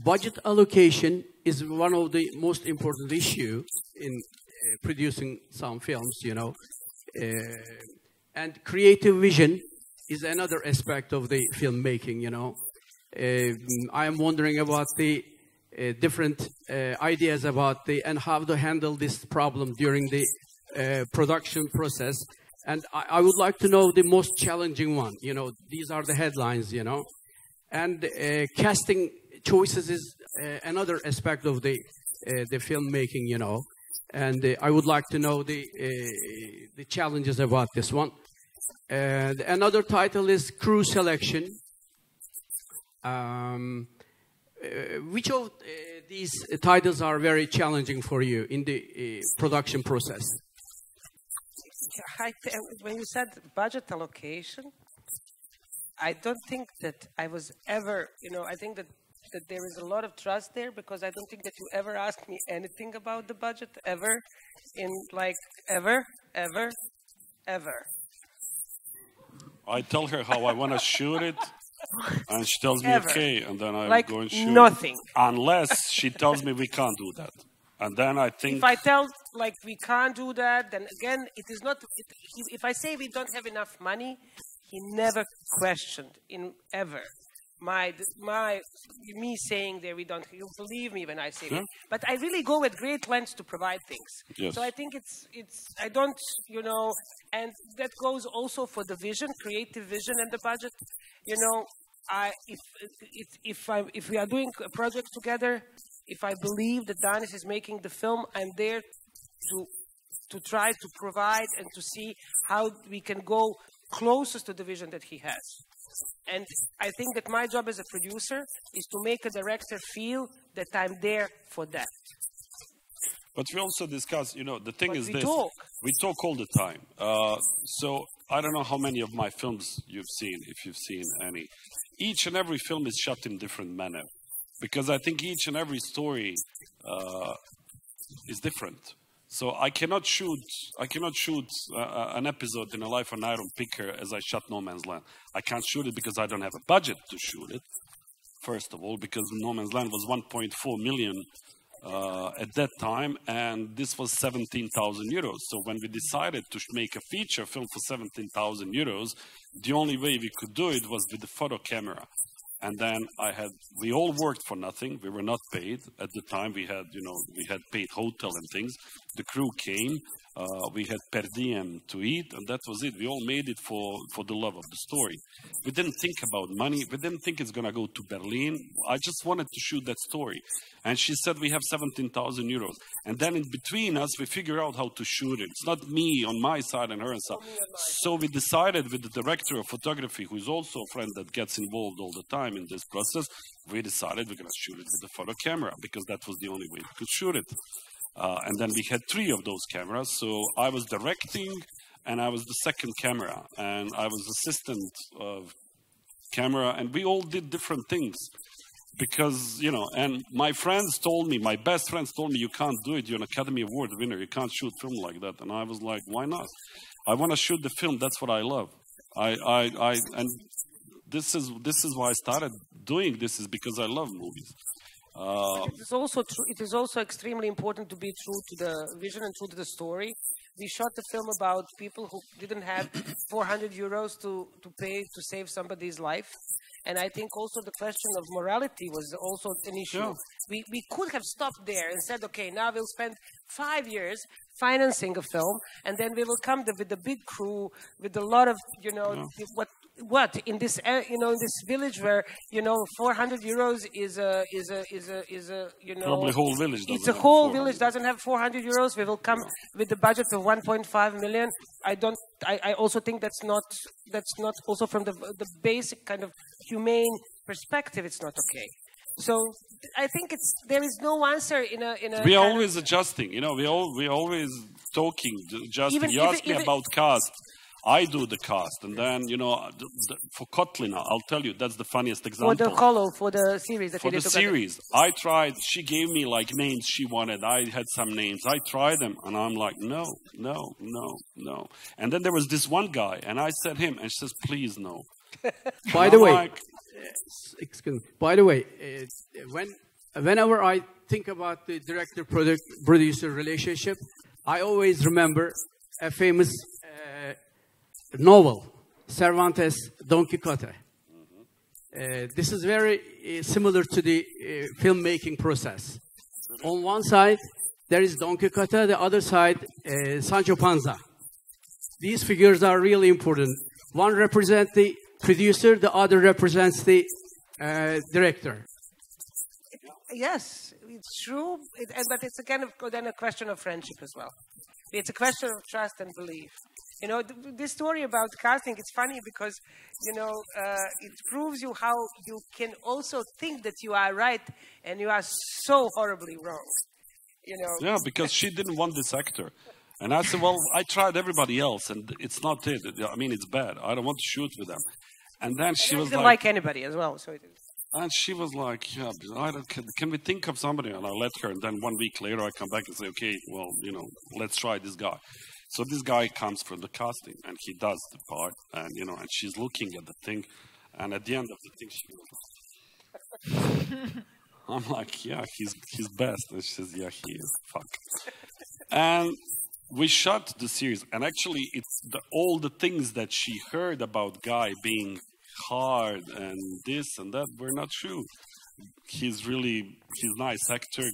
Budget allocation is one of the most important issues in producing some films, and creative vision is another aspect of the filmmaking, I am wondering about the different ideas about and how to handle this problem during the production process. And I would like to know the most challenging one. These are the headlines, And casting choices is another aspect of the filmmaking, And I would like to know the challenges about this one. And another title is crew selection. Which of these titles are very challenging for you in the production process? When you said budget allocation, I don't think that I was ever, I think that there is a lot of trust there, because I don't think that you ever asked me anything about the budget, ever, ever. I tell her how I want to shoot it, and she tells me, okay, and then I'm going to shoot nothing. Unless she tells me we can't do that. And then I think... If I tell, like, we can't do that, then again, it is not... if I say we don't have enough money, he never questioned, ever, me saying that we don't... You believe me when I say that. But I really go at great lengths to provide things. Yes. So I think I don't, you know... And that goes also for the vision, creative vision and the budget. You know, if we are doing a project together, if I believe that Danis is making the film, I'm there to try to provide and to see how we can go closest to the vision that he has. And I think that my job as a producer is to make a director feel that I'm there for that. But we also discuss, you know, the thing is this. We talk all the time. So I don't know how many of my films you've seen, if you've seen any. Each and every film is shot in different manner. Because I think each and every story is different. So I cannot shoot an episode in A Life of an Iron Picker as I shot No Man's Land. I can't shoot it because I don't have a budget to shoot it, first of all, because No Man's Land was 1.4 million at that time, and this was 17,000 euros. So when we decided to make a feature film for 17,000 euros, the only way we could do it was with the photo camera. And then we all worked for nothing. We were not paid at the time. We had paid hotel and things. The crew came. We had per diem to eat, and that was it. We all made it for the love of the story. We didn't think about money. We didn't think it's going to go to Berlin. I just wanted to shoot that story. And she said, we have 17,000 euros. And then in between us, we figure out how to shoot it. It's not me on my side and her side. So we decided with the director of photography, who is also a friend that gets involved all the time in this process, we decided we're going to shoot it with the photo camera because that was the only way we could shoot it. And then we had 3 of those cameras. So I was directing and I was the second camera and I was assistant of camera, and we all did different things. Because, you know, and my friends told me, my best friends told me, you can't do it. You're an Academy Award winner. You can't shoot film like that. And I was like, why not? I want to shoot the film. That's what I love. And this is why I started doing this, is because I love movies. It is also true. It is also extremely important to be true to the vision and true to the story. We shot the film about people who didn't have 400 euros to pay to save somebody's life. And I think also the question of morality was also an issue. Yeah. We could have stopped there and said, okay, now we'll spend 5 years financing a film, and then we will come with a big crew, with a lot of, you know, what in this, you know, in this village where, you know, 400 euros is a you know, probably whole village. It's a whole village doesn't have 400 euros. We will come with the budget of 1.5 million. I also think that's not also from the basic kind of humane perspective. It's not okay. So I think there is no answer in a. We are always adjusting. You know, we always talking, adjusting. You ask me about cast. I do the cast, and then, you know, for Kotlina, I'll tell you, that's the funniest example. For the series that for the series, I tried. She gave me like names she wanted. I had some names. I tried them, and I'm like, no. And then there was this one guy, and I said him, and she says, please no. By the way, excuse me. By the way, whenever I think about the director-producer relationship, I always remember a famous novel, Cervantes' Don Quixote. This is very similar to the filmmaking process. On one side, there is Don Quixote, the other side, Sancho Panza. These figures are really important. One represents the producer, the other represents the director. Yes, it's true, but it's again then a question of friendship as well. It's a question of trust and belief. You know, this story about casting, it's funny because, you know, it proves you how you can also think that you are right and you are so horribly wrong, you know. Yeah, because she didn't want this actor. And I said, well, I tried everybody else and it's not it. I mean, it's bad. I don't want to shoot with them. And then she was didn't like anybody as well, so it is. And she was like, yeah, can we think of somebody? And I let her. And then 1 week later, I come back and say, okay, well, you know, let's try this guy. So this guy comes from the casting, and he does the part, and, you know, and she's looking at the thing, and at the end of the thing, she goes, I'm like, yeah, he's best. And she says, yeah, he is. Fuck. And we shot the series, and actually, it's all the things that she heard about Guy being hard and this and that were not true. He's nice actor,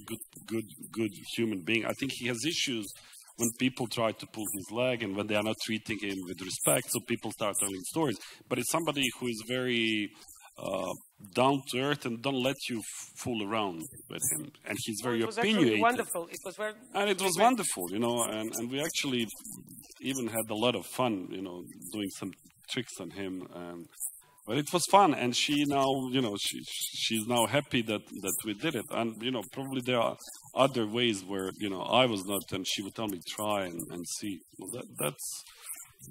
good human being. I think he has issues when people try to pull his leg and when they are not treating him with respect, so people start telling stories. But it's somebody who is very down to earth and don't let you fool around with him. And he's very opinionated. Wonderful. It was very. And it was wonderful, you know. And we actually even had a lot of fun, you know, doing some tricks on him. But it was fun, and she now, you know, she's now happy that we did it. And you know, probably there are other ways where, you know, I was not, and she would tell me try and see. Well,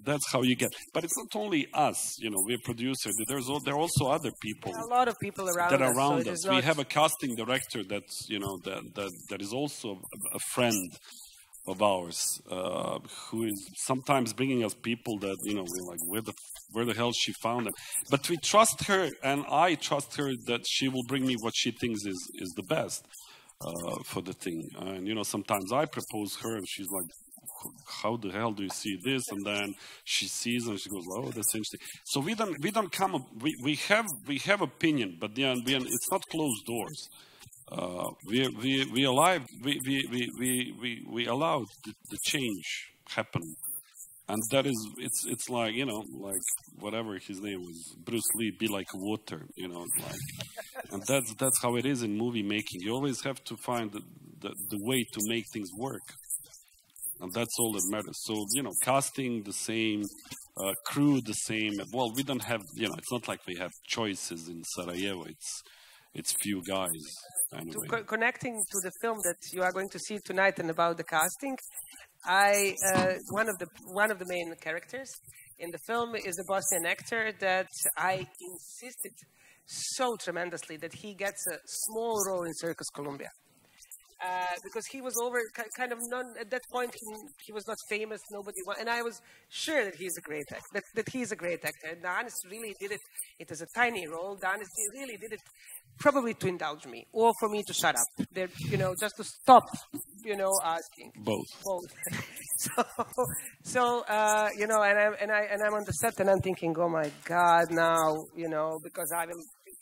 that's how you get. But it's not only us, you know. We're producers. There are also other people. There are a lot of people around that us. Are around us. We have a casting director that's, you know, that is also a friend of ours, who is sometimes bringing us people that, you know, we're like, where the hell she found them? But we trust her, and I trust her that she will bring me what she thinks is the best for the thing. And, you know, sometimes I propose her, and she's like, how the hell do you see this? And then she sees and she goes, oh, that's interesting. So we don't come up, we have opinion, but then it's not closed doors. We allowed the change happen, and that is it's like, you know, like whatever his name was, Bruce Lee, be like water, you know, like, and that's how it is in movie making. You always have to find the way to make things work, and that's all that matters. So, you know, casting the same, crew the same. Well, we don't have, you know, it's not like we have choices in Sarajevo. It's few guys. Anyway. Connecting to the film that you are going to see tonight and about the casting, one of the main characters in the film is a Bosnian actor that I insisted so tremendously that he gets a small role in Circus Columbia. Because he was kind of at that point he was not famous, and I was sure that he's a great actor, that he's a great actor. And Danis really did it. It is a tiny role. Danis really did it probably to indulge me or for me to shut up. You know, just to stop, you know, asking. Both. So you know, and I'm on the set and I'm thinking, oh my God, now, you know, because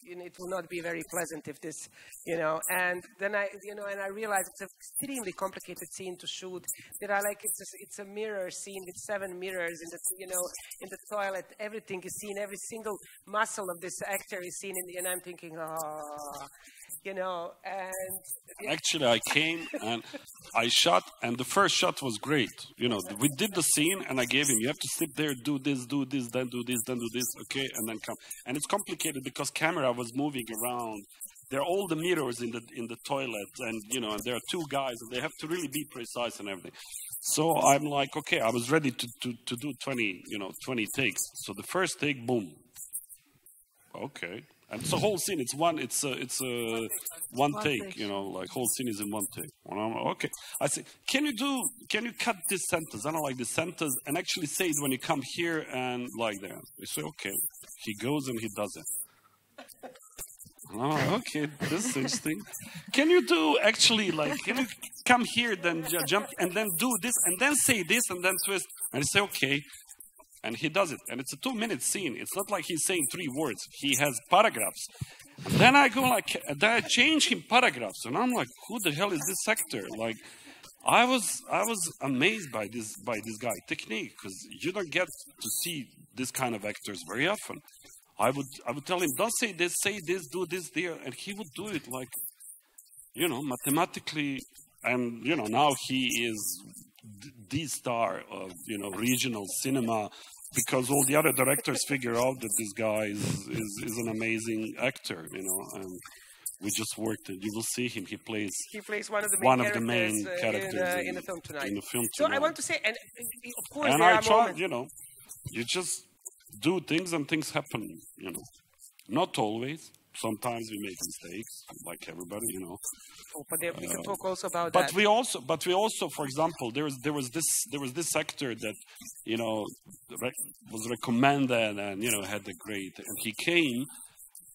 it will not be very pleasant if this, you know, and then I realized it's an extremely complicated scene to shoot. There are like, it's a mirror scene with 7 mirrors in the toilet. Everything is seen, every single muscle of this actor is seen and I'm thinking, oh, you know, and... Actually, I came and I shot, and the first shot was great. You know, we did the scene, and I gave him, you have to sit there, do this, then do this, then do this, okay, and then come. And it's complicated because camera was moving around. There are all the mirrors in the toilet, and, you know, and there are 2 guys, and they have to really be precise and everything. So I'm like, okay, I was ready to do 20 takes. So the first take, boom. Okay. And it's a whole scene. It's a one take, you know, like whole scene is in one take. And I'm like, okay. I say, can you cut this sentence? I don't like this sentence, and actually say it when you come here and like that. We say, okay. He goes and he does it. Oh, okay, this is interesting. Can you come here, then jump, and then do this, and then say this, and then twist? And I say, okay. And he does it. And it's a 2-minute scene. It's not like he's saying 3 words. He has paragraphs. And then I go like, then I change him paragraphs. And I'm like, who the hell is this actor? Like, I was amazed by this guy technique, because you don't get to see this kind of actors very often. I would tell him, don't say this, do this there. And he would do it like, you know, mathematically. And, you know, now he is the star of, you know, regional cinema, because all the other directors figure out that this guy is an amazing actor, you know, and we just worked it. You will see him. He plays one of the main characters in the film tonight. So I want to say, and of course, and there I are try, moments. you know, you just do things and things happen, you know, not always. Sometimes we make mistakes, like everybody, you know. Oh, but we can talk also about but that. We also, for example, there was this actor that, you know, was recommended and, you know, had a great, and he came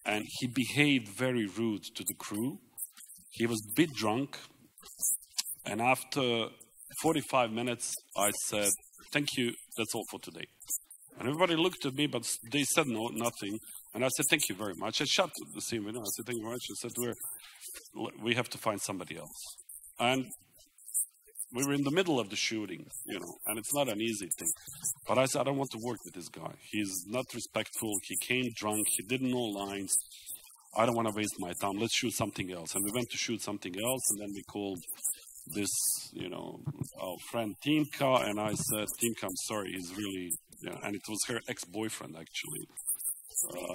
and he behaved very rude to the crew. He was a bit drunk. And after 45 minutes, I said, thank you, that's all for today. And everybody looked at me, but they said nothing. And I said, thank you very much. I shut the scene with him. I said, thank you very much. I said, we have to find somebody else. And we were in the middle of the shooting, and it's not an easy thing. But I said, I don't want to work with this guy. He's not respectful. He came drunk. He didn't know lines. I don't want to waste my time. Let's shoot something else. And we went to shoot something else, and then we called this, our friend Timka, and I said, Timka, I'm sorry, he's really, and it was her ex-boyfriend, actually.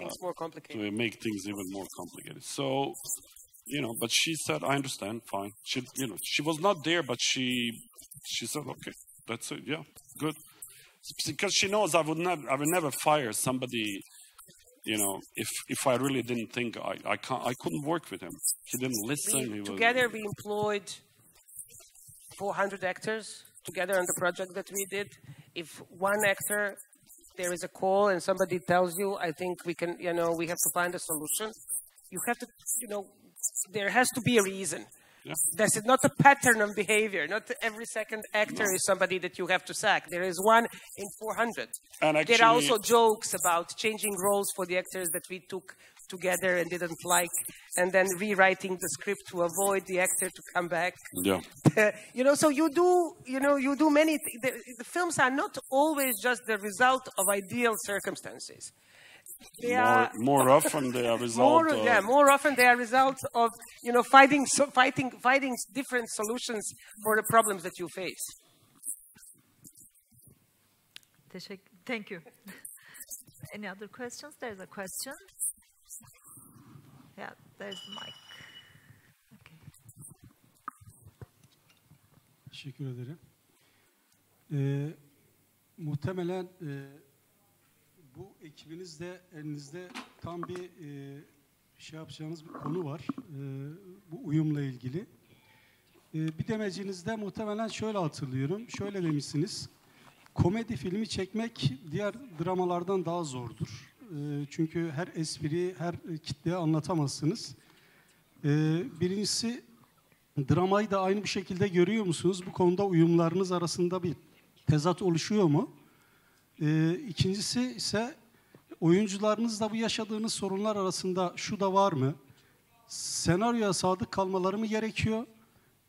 It's more complicated. To make things even more complicated. So, but she said, I understand, fine. She was not there, but she said, okay, that's it, yeah, good. Because she knows I would never fire somebody, if I really didn't think I couldn't work with him. He didn't listen. Together we employed 400 actors together on the project that we did. If one actor, there is a call and somebody tells you, I think we can, we have to find a solution. You have to, there has to be a reason. Yeah. That's not a pattern of behavior. Not every second actor is somebody that you have to sack. There is one in 400. And actually, there are also jokes about changing roles for the actors that we took together and didn't like, and then rewriting the script to avoid the actor to come back. Yeah. So you do many. The films are not always just the result of ideal circumstances. More often they are result of... more often they are result of fighting different solutions for the problems that you face. Thank you. Any other questions? There's a question. Yeah, there's the mic. Okay. Teşekkür ederim. Muhtemelen bu ekibinizde elinizde tam bir şey yapacağınız bir konu var. Bu uyumla ilgili. Bir demecinizde muhtemelen şöyle hatırlıyorum. Şöyle demişsiniz. Komedi filmi çekmek diğer dramalardan daha zordur. Çünkü her espriyi her kitleye anlatamazsınız. Birincisi, dramayı da aynı bir şekilde görüyor musunuz? Bu konuda uyumlarınız arasında bir tezat oluşuyor mu? İkincisi ise oyuncularınızla bu yaşadığınız sorunlar arasında şu da var mı? Senaryoya sadık kalmaları mı gerekiyor?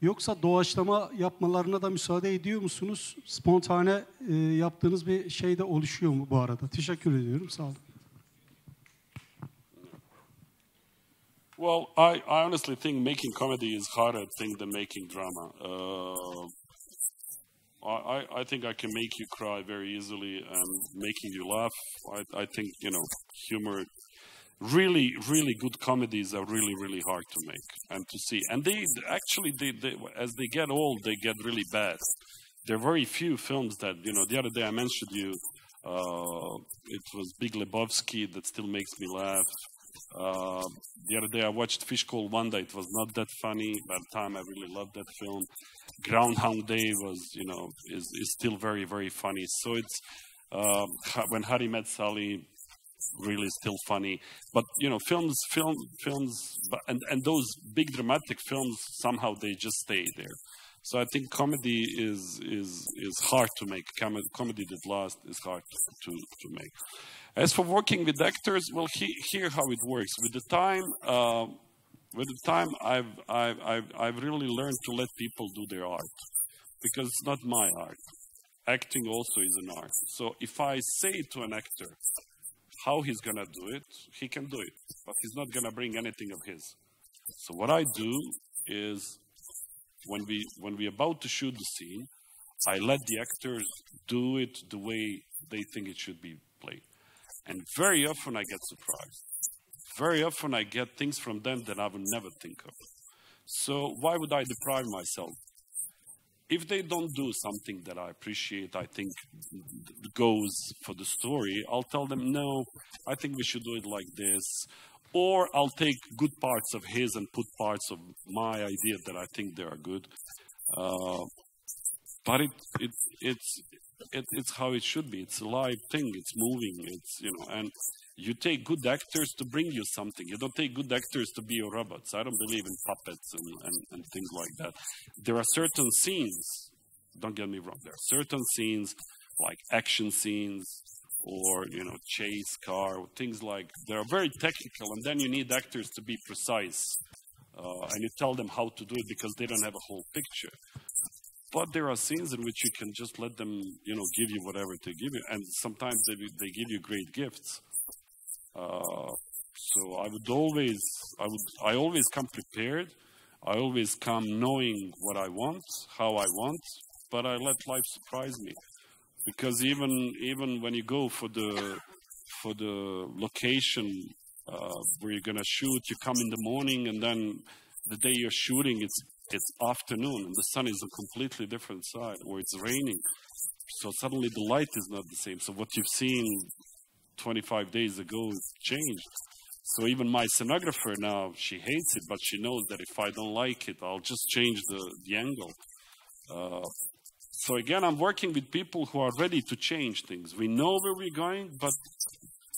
Yoksa doğaçlama yapmalarına da müsaade ediyor musunuz? Spontane yaptığınız bir şey de oluşuyor mu bu arada? Teşekkür ediyorum. Sağ olun. Well, I honestly think making comedy is harder thing than making drama. I think I can make you cry very easily, and making you laugh. I think humor. Really, really good comedies are really, really hard to make and to see. And they actually, as they get old, they get really bad. There are very few films that The other day I mentioned you. It was Big Lebowski that still makes me laugh. The other day I watched Fish Called Wanda. It was not that funny. By the time I really loved that film. Groundhog Day was, is still very, very funny. So it's When Harry Met Sally, really still funny. But films, and those big dramatic films somehow they just stay there. So I think comedy is hard to make. Comedy that lasts is hard to make. As for working with actors, well, here how it works. With the time, I've really learned to let people do their art, because it's not my art. Acting also is an art. So if I say to an actor how he's gonna do it, he can do it, but he's not gonna bring anything of his. So what I do is, when we're about to shoot the scene, I let the actors do it the way they think it should be played. And very often I get surprised. Very often I get things from them that I would never think of. So why would I deprive myself? If they don't do something that I appreciate, I think goes for the story, I'll tell them, no, I think we should do it like this. Or I'll take good parts of his and put parts of my idea that I think they are good. But it's how it should be. It's a live thing. It's moving. It's and You take good actors to bring you something. You don't take good actors to be your robots. I don't believe in puppets and things like that. There are certain scenes, don't get me wrong, there are certain scenes like action scenes or, you know, chase car, things like, they are very technical, and then you need actors to be precise. And you tell them how to do it because they don't have a whole picture. But there are scenes in which you can just let them, you know, give you whatever they give you. And sometimes they give you great gifts. So I always come prepared. I always come knowing what I want, how I want, but I let life surprise me. Because even when you go for the location where you're gonna shoot, you come in the morning, and then the day you're shooting, it's afternoon, and the sun is a completely different side, or it's raining. So suddenly the light is not the same. So what you've seen 25 days ago changed. So even my scenographer now, she hates it, but she knows that if I don't like it, I'll just change the angle. So again, I'm working with people who are ready to change things. We know where we're going, but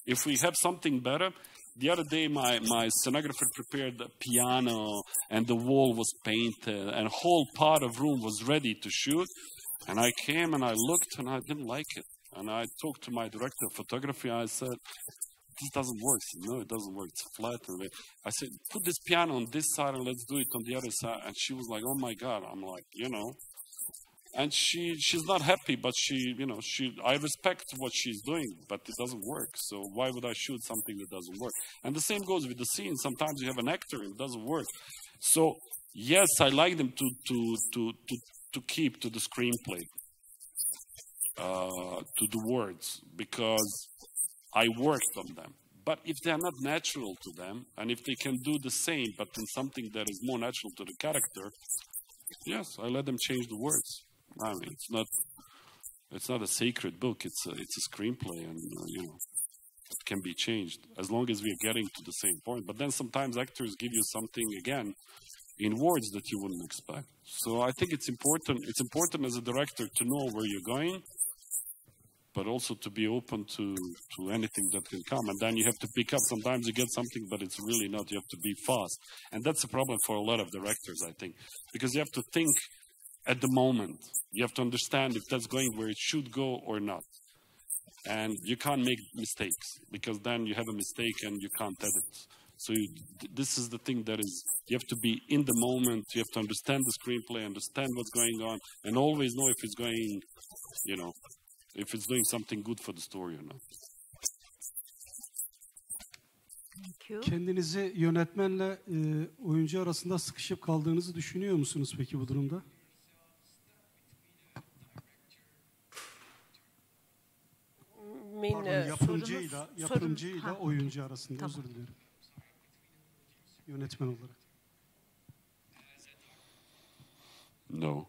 if we have something better, the other day my scenographer prepared a piano and the wall was painted and a whole part of room was ready to shoot. And I came and I looked and I didn't like it. And I talked to my director of photography. I said, this doesn't work. He said, no, it doesn't work. It's flat. And I said, put this piano on this side and let's do it on the other side. And she was like, oh my God. I'm like, you know. And she's not happy, but I respect what she's doing, but it doesn't work. So why would I shoot something that doesn't work? And the same goes with the scene. Sometimes you have an actor and it doesn't work. So yes, I like them to keep to the screenplay. To the words, because I worked on them. But if they are not natural to them, and if they can do the same, but in something that is more natural to the character, yes, I let them change the words. I mean, it's not a sacred book. It's a screenplay, and you know, it can be changed as long as we are getting to the same point. But then sometimes actors give you something again in words that you wouldn't expect. So I think it's important. It's important as a director to know where you're going, but also to be open to anything that can come. And then you have to pick up. Sometimes you get something, but it's really not. You have to be fast. And that's a problem for a lot of directors, I think, because you have to think at the moment. You have to understand if that's going where it should go or not. And you can't make mistakes, because then you have a mistake and you can't edit. So this is the thing that is, you have to be in the moment. You have to understand the screenplay, understand what's going on, and always know if it's going, you know, if it's doing something good for the story or not. Thank you. Kendinizi yönetmenle oyuncu arasında sıkışıp kaldığınızı düşünüyor musunuz peki bu durumda? Yapımcıyla oyuncu arasında, özür dilerim. Yönetmen olarak. No.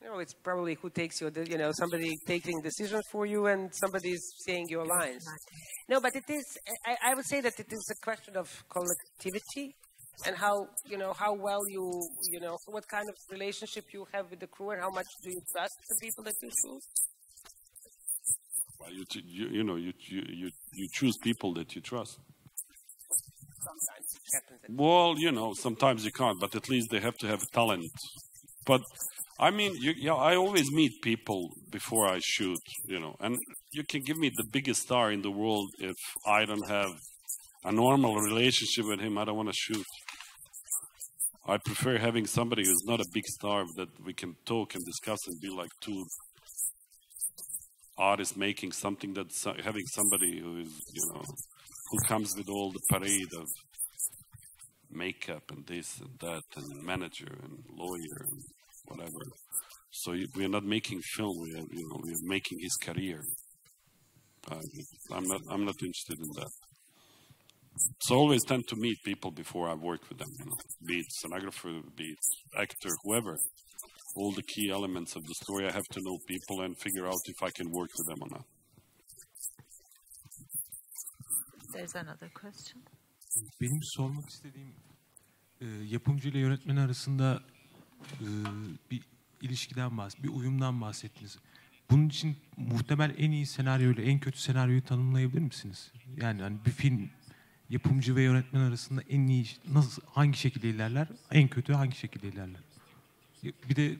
No, it's probably who takes your, you know, somebody taking decisions for you and somebody's saying your lines. No, but it is, I would say that it is a question of collectivity and how, you know, how well you know, what kind of relationship you have with the crew and how much do you trust the people that you choose? Well, you choose people that you trust. Sometimes it happens. Well, you know, sometimes you can't, but at least they have to have talent. But I mean, I always meet people before I shoot, you know, and you can give me the biggest star in the world. If I don't have a normal relationship with him, I don't want to shoot. I prefer having somebody who's not a big star that we can talk and discuss and be like two artists making something, that's having somebody who is, you know, who comes with all the parade of makeup and this and that and manager and lawyer and whatever. So we are not making film. We are making his career. I'm not interested in that. So I always tend to meet people before I work with them. You know, be it scenographer, be it actor, whoever. All the key elements of the story, I have to know people and figure out if I can work with them or not. There's another question. Benim sormak istediğim yapımcı ile yönetmen arasında bir ilişkiden bir uyumdan bahsettiniz. Bunun için muhtemel en iyi senaryoyla en kötü senaryoyu tanımlayabilir misiniz? Yani hani bir film yapımcı ve yönetmen arasında en iyi nasıl, hangi şekilde ilerler, en kötü hangi şekilde ilerler? Bir de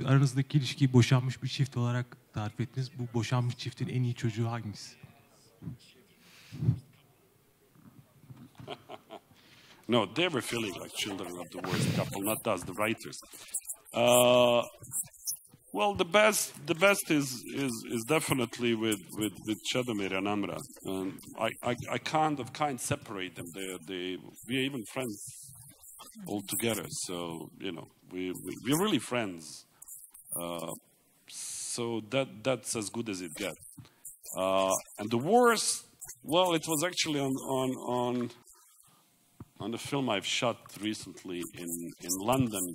aranızdaki ilişkiyi boşanmış bir çift olarak tarif ettiniz. Bu boşanmış çiftin en iyi çocuğu hangisi? No, they were feeling like children of the worst couple, not us, the writers. Well, the best is definitely with Chedomir and Amra, and I can't separate them. We're even friends all together. So we're really friends. So that's as good as it gets. And the worst, well, it was actually on the film I've shot recently in London,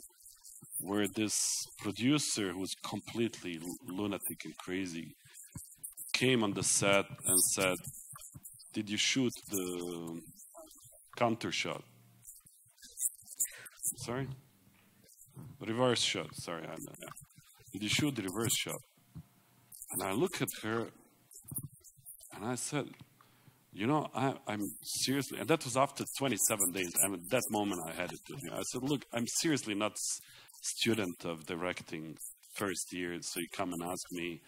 where this producer who was completely lunatic and crazy came on the set and said, "Did you shoot the counter shot?" Sorry? Reverse shot, sorry. Did you shoot the reverse shot? And I look at her and I said, I'm seriously, and that was after 27 days, and at that moment I had it to him. I said, look, I'm seriously not student of directing first year, so you come and ask me,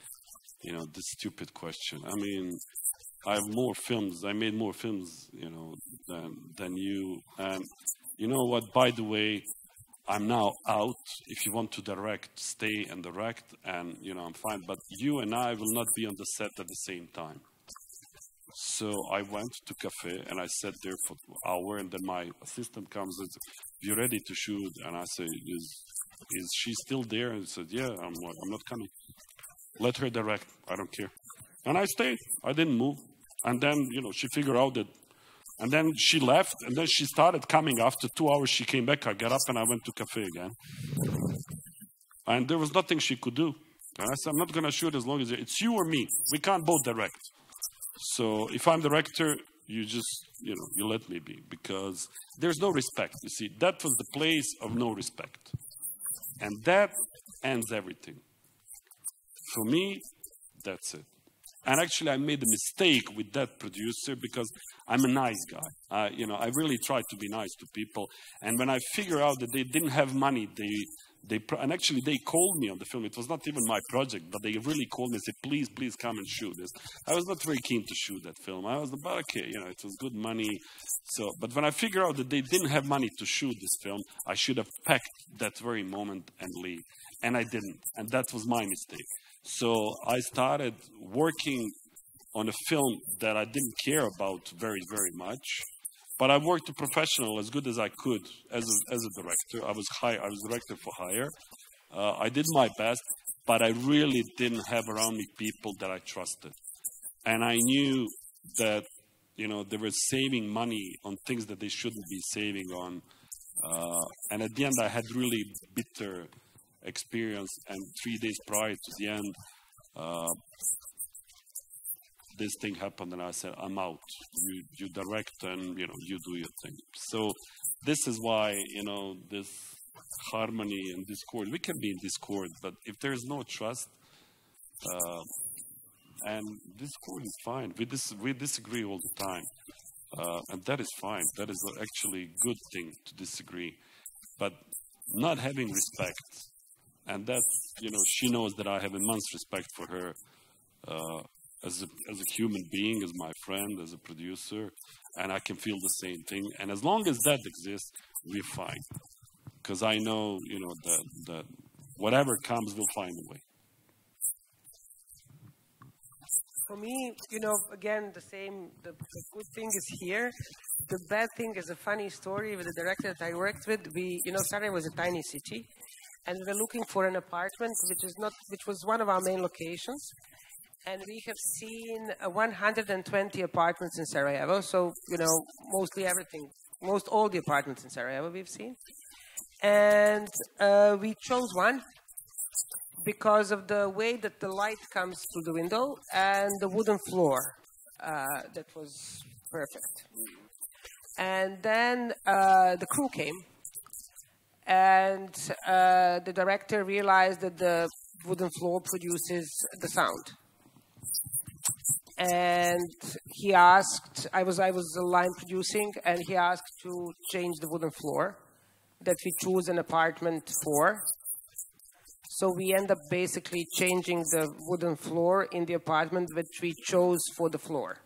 this stupid question. I mean, I have more films, I made more films, than you, and you know what, by the way, I'm now out. If you want to direct, stay and direct, and I'm fine, but you and I will not be on the set at the same time. So I went to cafe and I sat there for an hour, and then my assistant comes and says, "You ready to shoot?" And I say, "Is she still there?" And he said, "Yeah." I'm not coming. Let her direct. I don't care. And I stayed. I didn't move. And then she figured out that. And then she left, and then she started coming. After 2 hours, she came back. I got up and I went to cafe again. And there was nothing she could do. And I said, "I'm not going to shoot as long as it's you or me. We can't both direct. So if I'm director, you just, you let me be, because there's no respect. You see, that was the place of no respect. And that ends everything. For me, that's it. And actually, I made a mistake with that producer because I'm a nice guy. I really try to be nice to people. And when I figure out that they didn't have money, and actually they called me on the film. It was not even my project, but they really called me and said, please come and shoot this. I was not very keen to shoot that film. I was about, okay, it was good money. So, but when I figured out that they didn't have money to shoot this film, I should have packed that very moment and leave. And I didn't. And that was my mistake. So I started working on a film that I didn't care about very, very much. But I worked a professional as good as I could as a director. I was director for hire. I did my best, but I really didn't have around me people that I trusted. And I knew that, they were saving money on things that they shouldn't be saving on. And at the end, I had really bitter experience. And 3 days prior to the end, this thing happened, and I said, "I'm out. You direct, and you do your thing." So this is why this harmony and discord. We can be in discord, but if there is no trust, and discord is fine. We disagree all the time, and that is fine. That is actually a good thing to disagree, but not having respect, and that she knows that I have immense respect for her. As a human being, as my friend, as a producer, and I can feel the same thing. And as long as that exists, we're fine. Because I know, that whatever comes, we'll find a way. For me, again, the same, the good thing is here. The bad thing is a funny story with the director that I worked with. Sarajevo was a tiny city, and we were looking for an apartment, which was one of our main locations. And we have seen 120 apartments in Sarajevo. So, most all the apartments in Sarajevo we've seen. And we chose one because of the way that the light comes through the window and the wooden floor. That was perfect. And then the crew came. And the director realized that wooden floor produces the sound. And he asked, I was line producing, and he asked to change the wooden floor that we choose an apartment for. So we end up basically changing the wooden floor in the apartment which we chose for the floor.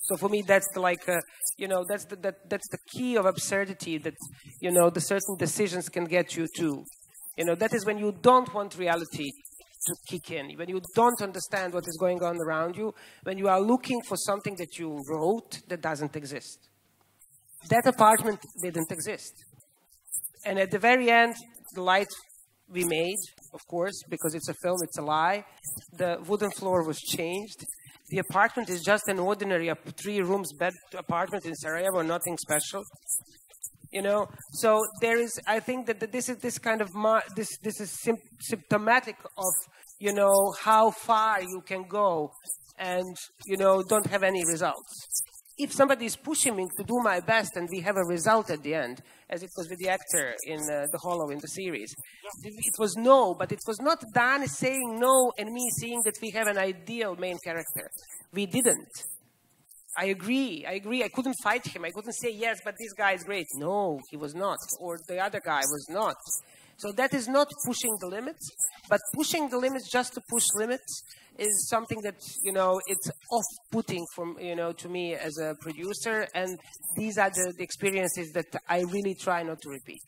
So for me, that's that's the key of absurdity that, the certain decisions can get you to. That is when you don't want reality to kick in, when you don't understand what is going on around you, when you are looking for something that you wrote that doesn't exist. That apartment didn't exist. And at the very end, the light we made, of course, because it's a film, it's a lie. The wooden floor was changed. The apartment is just an ordinary 3-room bed apartment in Sarajevo, nothing special. So there is. I think that this is this kind of this is symptomatic of how far you can go, and don't have any results. If somebody is pushing me to do my best and we have a result at the end, as it was with the actor in The Hollow in the series, it was no, but it was not Danis saying no and me seeing that we have an ideal main character. We didn't. I agree. I couldn't fight him. I couldn't say, yes, but this guy is great. No, he was not. Or the other guy was not. So that is not pushing the limits, but pushing the limits just to push limits is something that, it's off-putting from, to me as a producer. And these are the experiences that I really try not to repeat.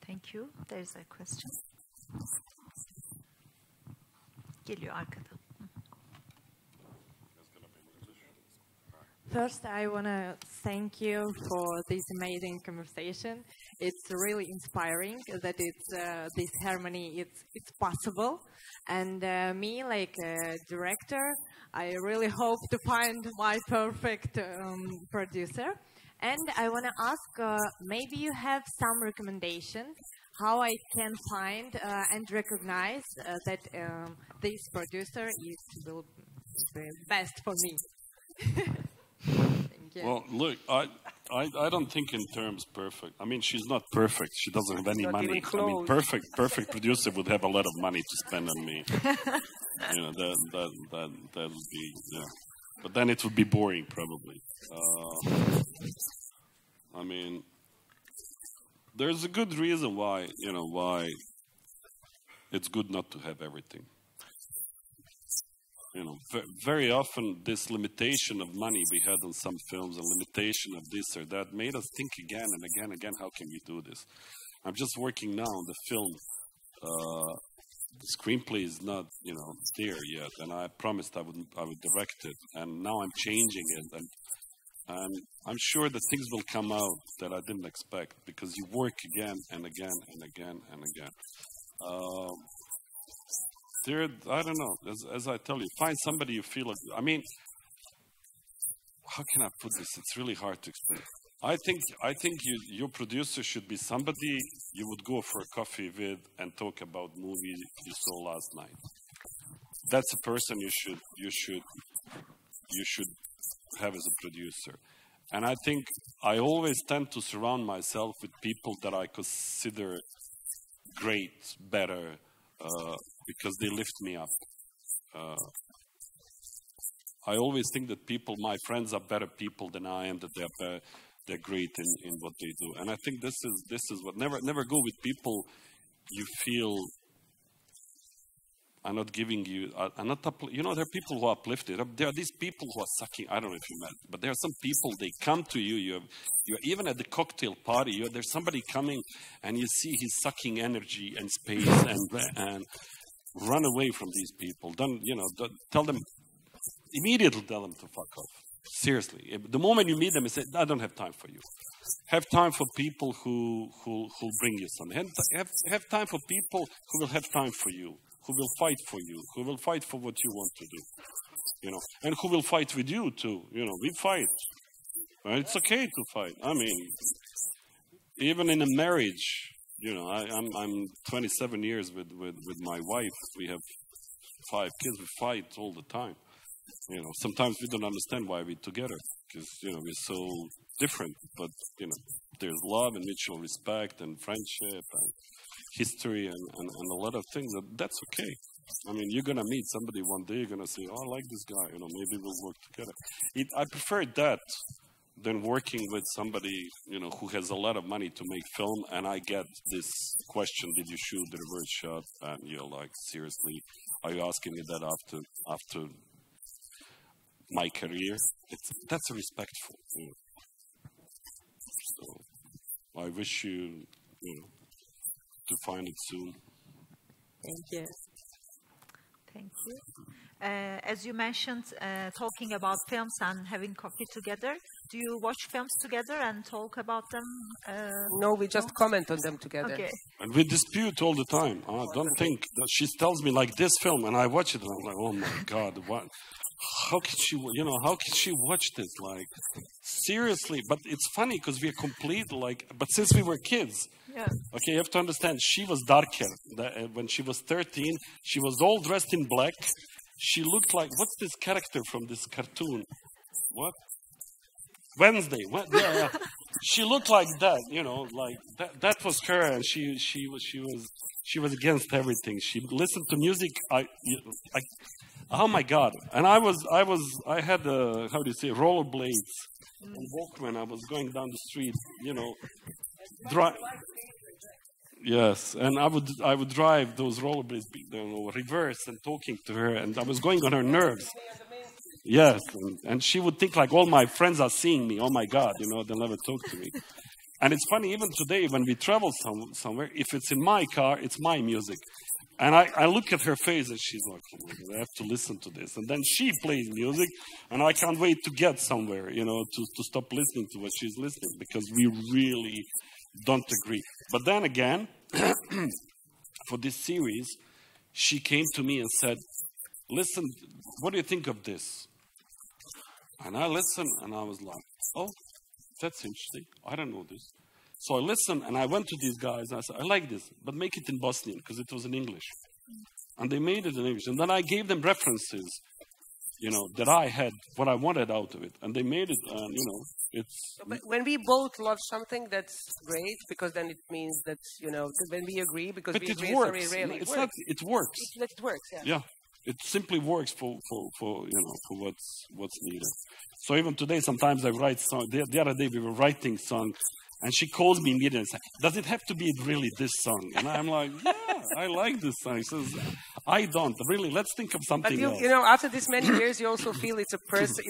Thank you. There's a question. Geliyor arkada. First, I want to thank you for this amazing conversation. It's really inspiring that this harmony it's possible. And me, like a director, I really hope to find my perfect producer. And I want to ask, maybe you have some recommendations how I can find and recognize that this producer is the best for me. Thank you. Well, look, I don't think in terms perfect. I mean, she's not perfect. She doesn't have any money. I mean, perfect producer would have a lot of money to spend on me. That would be, yeah. But then it would be boring, probably. I mean, there's a good reason why it's good not to have everything. Very often this limitation of money we had on some films, a limitation of this or that, made us think again and again and again, how can we do this? I'm just working now on the film. The screenplay is not, there yet, and I promised I would direct it, and now I'm changing it, and I'm sure that things will come out that I didn't expect, because you work again and again and again and again. Third, I don't know, as I tell you, find somebody you feel like, I mean, how can I put this? It's really hard to explain. I think your producer should be somebody you would go for a coffee with and talk about movies you saw last night. That's a person you should have as a producer. And I think I always tend to surround myself with people that I consider great, better, because they lift me up. I always think that my friends are better people than I am, that they're great in what they do. And I think this is what, never go with people you feel are not giving you, there are people who are uplifted. There are these people who are sucking, I don't know if you met, but there are some people, they come to you, you're even at the cocktail party, there's somebody coming and you see he's sucking energy and space and run away from these people. Immediately tell them to fuck off. Seriously. The moment you meet them, you say, I don't have time for you. Have time for people who bring you something. Have time for people who will have time for you, who will fight for you, who will fight for what you want to do. And who will fight with you too. We fight. It's okay to fight. I mean, even in a marriage, I'm 27 years with my wife. We have 5 kids. We fight all the time. Sometimes we don't understand why we're together, because we're so different. But there's love and mutual respect and friendship, and history and a lot of things. That's okay. I mean, you're gonna meet somebody one day. You're gonna say, "Oh, I like this guy. You know, maybe we'll work together." I prefer that than working with somebody, you know, who has a lot of money to make film, and I get this question: "Did you shoot the reverse shot?" And you're like, "Seriously, are you asking me that after my career?" That's respectful. You know. So I wish you, you know, to find it soon. Thank you. Thank you. As you mentioned, talking about films and having coffee together, do you watch films together and talk about them? No, we just comment on them together. Okay. And we dispute all the time. I don't think that she tells me like this film, and I watch it, and I'm like, "Oh my God, what? How can she? You know, how can she watch this? Like, seriously?" But it's funny because we're complete like. But since we were kids, Yeah. okay, you have to understand. She was darker when she was 13. She was all dressed in black. She looked like, what's this character from this cartoon? What? Wednesday. What? Yeah. She looked like that, you know, like that was her, and she was against everything. She listened to music. Oh my God! And I had how do you say, rollerblades and Walkman. I was going down the street, you know, Yes, and I would drive those rollerblades, you know, reverse and talking to her, and I was going on her nerves. Yes, and she would think like all my friends are seeing me. Oh my God, you know, they'll never talk to me. And it's funny, even today when we travel somewhere, if it's in my car, it's my music. And I look at her face and she's like, "Oh my God, I have to listen to this." And then she plays music, and I can't wait to get somewhere, you know, to stop listening to what she's listening, because we really don't agree. But then again, for this series, she came to me and said, "Listen, what do you think of this?" And I listened, and I was like, "Oh, that's interesting. I don't know this." So I listened, and I went to these guys, and I said, "I like this, but make it in Bosnian," because it was in English. And they made it in English. And then I gave them references, you know, that I had, what I wanted out of it. And they made it, and, you know, it's... But when we both love something, that's great, because then it means that, you know, when we agree, because but we it agree, works. sorry, really, It's not, it works. It works, yeah. Yeah. It simply works for you know, for what's needed. So even today, sometimes I write song. The other day we were writing song, and she calls me immediately and says, "Does it have to be really this song?" And I'm like, "Yeah, I like this song." She says, "I don't really. Let's think of something else." But you know, after this many years, you also feel it's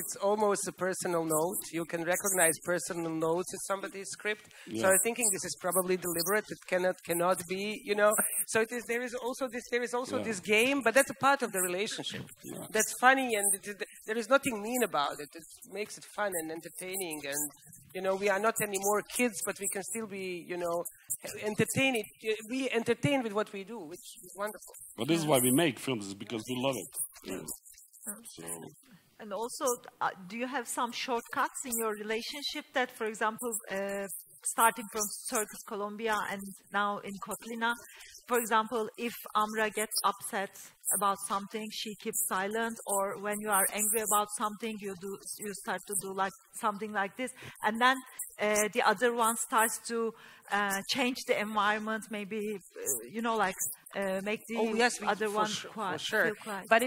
it's almost a personal note. You can recognize personal notes in somebody's script. Yeah. So I'm thinking this is probably deliberate. It cannot be, you know. So it is. There is also this game, but that's a part of the relationship. Yeah. That's funny, and there is nothing mean about it. It makes it fun and entertaining, and you know, we are not anymore kids, but we can still be, you know, be entertained with what we do, which is wonderful. But this is why we make films, is because we love it. Yeah. So. And also, do you have some shortcuts in your relationship that, for example, starting from Circus Columbia and now in Kotlina, for example, if Amra gets upset about something, she keeps silent, or when you are angry about something, you start to do like something like this, and then the other one starts to change the environment, maybe you know, like make the other one quiet. For sure. Feel quiet. But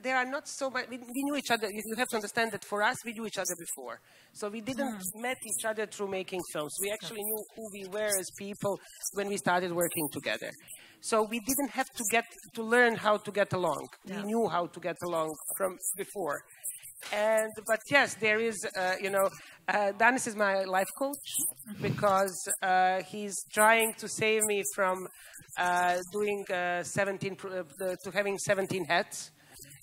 there are not so much. We knew each other. You have to understand that for us, we knew each other before, so we didn't met each other through making films. We actually knew who we were as people when we started working together. So we didn't have to learn how to get along. Yeah. We knew how to get along from before. But yes, there is, you know, Danis is my life coach, because he's trying to save me from doing to having 17 hats.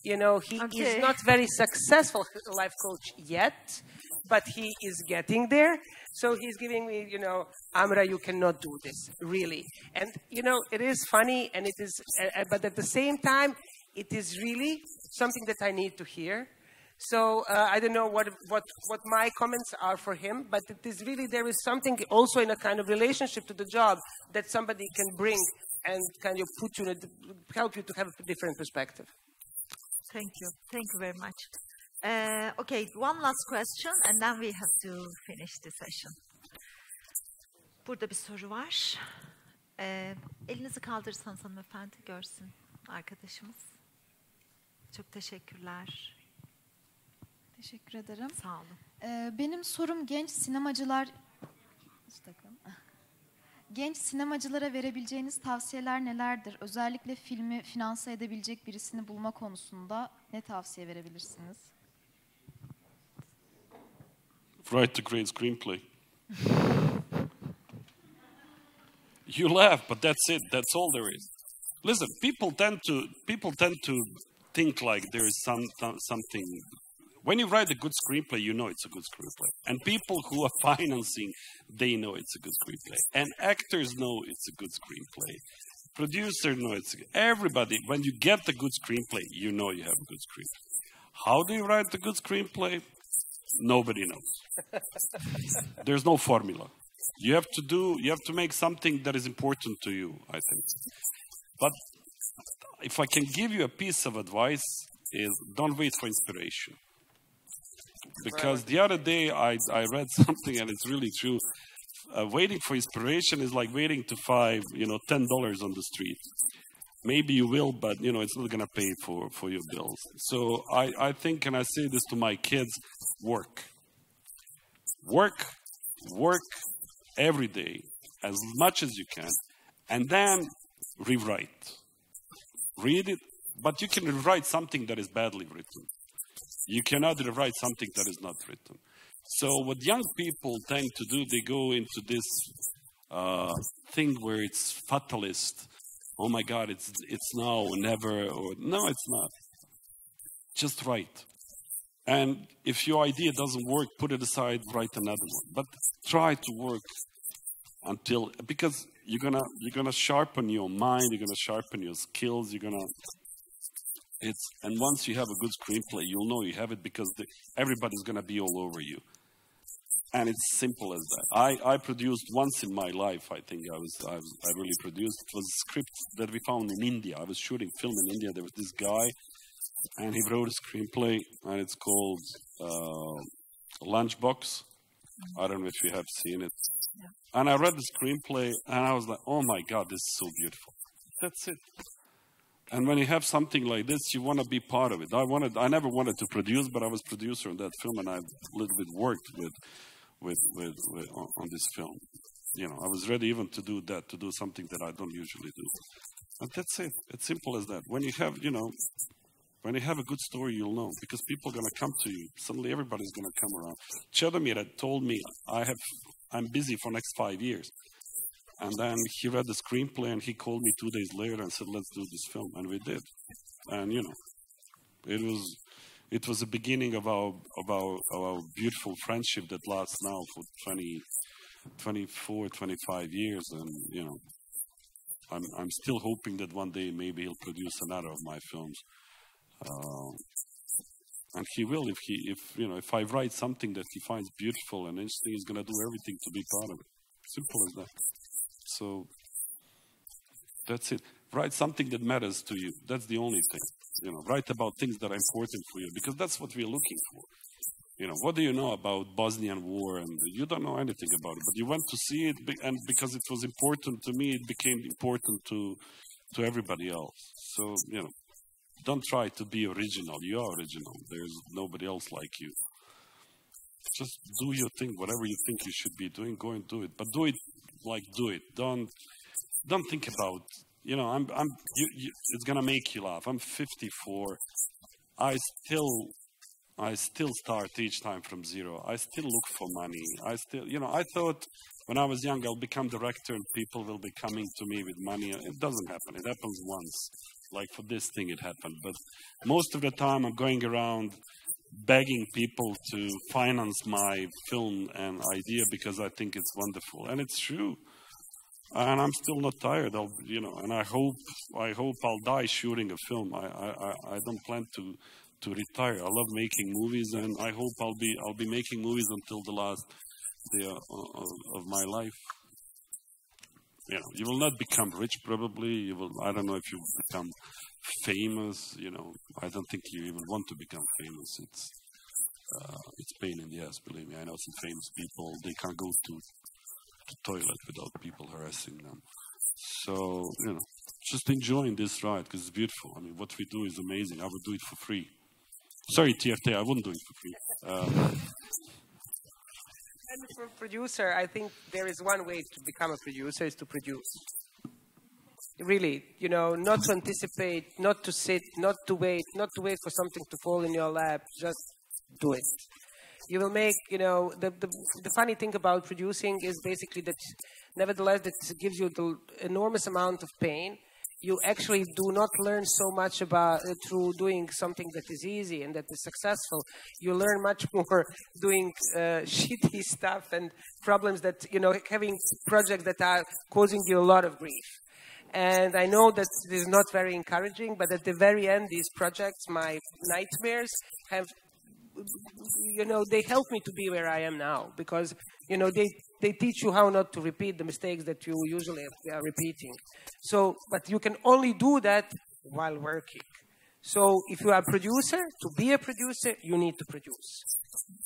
You know, he is not very successful life coach yet, but he is getting there. So he's giving me, you know, "Amra, you cannot do this, really." And, you know, it is funny, and it is, but at the same time, it is really something that I need to hear. So I don't know what my comments are for him, but it is really, there is something also in a kind of relationship to the job that somebody can bring and kind of help you to have a different perspective. Thank you. Thank you very much. Okay, one last question, and then we have to finish the session. Burada bir soru var. Elinizi kaldırırsanız hanımefendi görsün arkadaşımız. Çok teşekkürler. Teşekkür ederim. Sağ olun. Benim sorum genç sinemacılar... Genç sinemacılara verebileceğiniz tavsiyeler nelerdir? Özellikle filmi finanse edebilecek birisini bulma konusunda ne tavsiye verebilirsiniz? Write a great screenplay. You laugh, but that's it. That's all there is. Listen, people tend to think like there is something. When you write a good screenplay, you know it's a good screenplay. And people who are financing, they know it's a good screenplay. And actors know it's a good screenplay. Producer knows it's everybody. When you get the good screenplay, you know you have a good screenplay. How do you write the good screenplay? Nobody knows. There's no formula. You have to make something that is important to you, I think. But if I can give you a piece of advice, is don't wait for inspiration. Because the other day I read something and it's really true. Waiting for inspiration is like waiting to find $10 on the street. Maybe you will, but it's not going to pay for your bills. So I think, and I say this to my kids, work every day as much as you can, and then rewrite. Read it, but you can rewrite something that is badly written. You cannot rewrite something that is not written. So what young people tend to do, they go into this thing where it's fatalist. Oh my God, it's now or never, or no, it's not. Just write. And if your idea doesn't work, put it aside, write another one. But try to work until, because you're gonna sharpen your mind, you're gonna sharpen your skills, and once you have a good screenplay, you'll know you have it because everybody's gonna be all over you. And it's simple as that. I produced once in my life, I think I really produced. It was a script that we found in India. I was shooting film in India. There was this guy, and he wrote a screenplay, and it's called Lunchbox. I don't know if you have seen it. Yeah. And I read the screenplay, and I was like, oh my God, this is so beautiful. That's it. And when you have something like this, you want to be part of it. I never wanted to produce, but I was producer on that film, and I a little bit worked on this film. I was ready even to do that, to do something that I don't usually do. And that's it. It's simple as that. When you have a good story, you'll know, because people are going to come to you. Suddenly everybody's going to come around. Chedomir had told me, I'm busy for next 5 years. And then he read the screenplay and he called me 2 days later and said, let's do this film. And we did. And, it was the beginning of our beautiful friendship that lasts now for 24, 25 years. And, I'm still hoping that one day maybe he'll produce another of my films. And he will, if I write something that he finds beautiful and interesting, he's going to do everything to be part of it. Simple as that. So that's it. Write something that matters to you. That's the only thing. Write about things that are important for you, because that's what we're looking for. What do you know about Bosnian War? And you don't know anything about it, but you went to see it, and because it was important to me, it became important to everybody else. So, don't try to be original. You are original. There's nobody else like you. Just do your thing. Whatever you think you should be doing, go and do it. But do it like do it. Don't think about, it's gonna make you laugh. I'm 54. I still start each time from zero. I still look for money. I thought when I was young I'll become director and people will be coming to me with money. It doesn't happen. It happens once. Like for this thing it happened. But most of the time I'm going around begging people to finance my film and idea because I think it's wonderful. And it's true. And I'm still not tired. And I hope I'll die shooting a film. I don't plan to retire. I love making movies, and I hope I'll be making movies until the last day of my life. You will not become rich probably. I don't know if you become famous. I don't think you even want to become famous. It's pain in the ass, believe me. I know some famous people, they can't go to the toilet without people harassing them. So, you know, just enjoying this ride because it's beautiful. I mean, what we do is amazing. I would do it for free. Sorry, TFT, I wouldn't do it for free. And for a producer, I think there is one way to become a producer is to produce. Really, you know, not to anticipate, not to sit, not to wait for something to fall in your lap. Just do it. You will make, you know, the funny thing about producing is basically that, nevertheless, that gives you the enormous amount of pain. You actually do not learn so much about through doing something that is easy and that is successful. You learn much more doing shitty stuff and problems that, you know, having projects that are causing you a lot of grief. And I know that it is not very encouraging, but at the very end, these projects, my nightmares, have, you know, they help me to be where I am now because, you know, they teach you how not to repeat the mistakes that you usually are repeating. So, but you can only do that while working. So if you are a producer, to be a producer, you need to produce.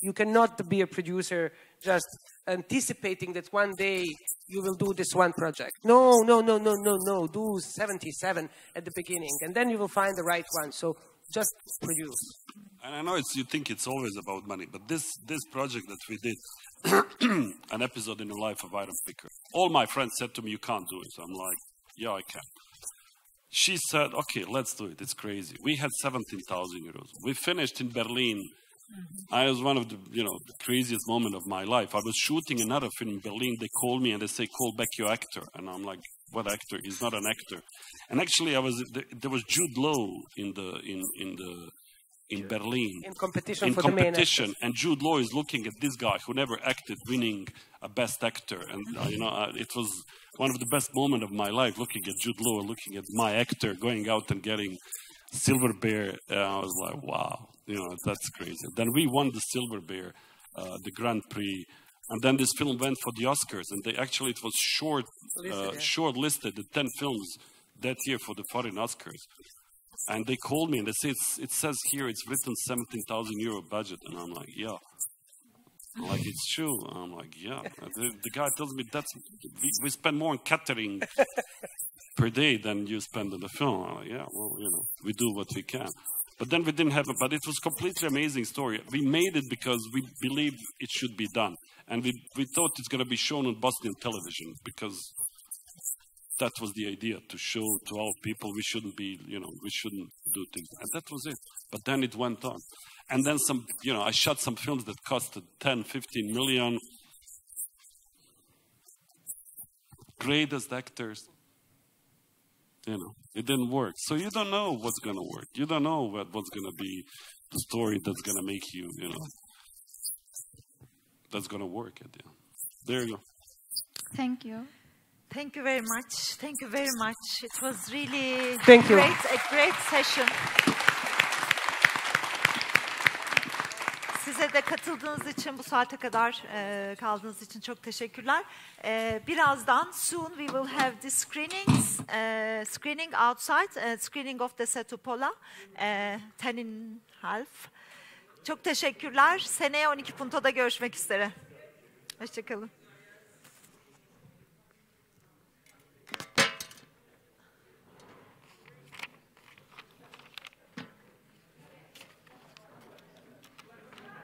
You cannot be a producer just anticipating that one day you will do this one project. No. Do 77 at the beginning, and then you will find the right one. So just produce. And I know you think it's always about money, but this project that we did, an episode in the life of Iron Picker, all my friends said to me, you can't do it. So I'm like, yeah, I can. She said, okay, let's do it. It's crazy. We had 17,000 euros. We finished in Berlin. I was one of the, you know, the craziest moment of my life. I was shooting another film in Berlin. They called me and they say, call back your actor. And I'm like, what actor? He's not an actor. And actually, there was Jude Law in Berlin. In competition for the main actor. And Jude Law is looking at this guy who never acted, winning a best actor. And, you know, it was one of the best moments of my life, looking at Jude Law, looking at my actor, going out and getting Silver Bear. I was like, wow, you know, that's crazy. Then we won the Silver Bear, the Grand Prix. And then this film went for the Oscars. And it was short-listed, the 10 films that year for the foreign Oscars. And they called me and they say, it says here it's written 17,000 euro budget. And I'm like, yeah. I'm like, it's true. I'm like, yeah. The guy tells me we spend more on catering per day than you spend on the film. I'm like, yeah, well, you know, we do what we can. But then we didn't have it. But it was a completely amazing story. We made it because we believe it should be done. And we thought it's going to be shown on Bosnian television because that was the idea, to show to all people we shouldn't be, you know, we shouldn't do things. And that was it. But then it went on. And then some, you know, I shot some films that costed 10, 15 million. Greatest actors. You know, it didn't work. So you don't know what's going to work. You don't know what's going to be the story that's going to make you, you know, that's going to work at the end. There you go. Thank you. Thank you very much. Thank you very much. It was really a great session. Size de katıldığınız için, bu saate kadar kaldığınız için çok teşekkürler. Birazdan soon we will have the screening outside, screening of the Setupola, 10:30. Çok teşekkürler. Seneye 12 Punto'da görüşmek üzere. Hoşçakalın.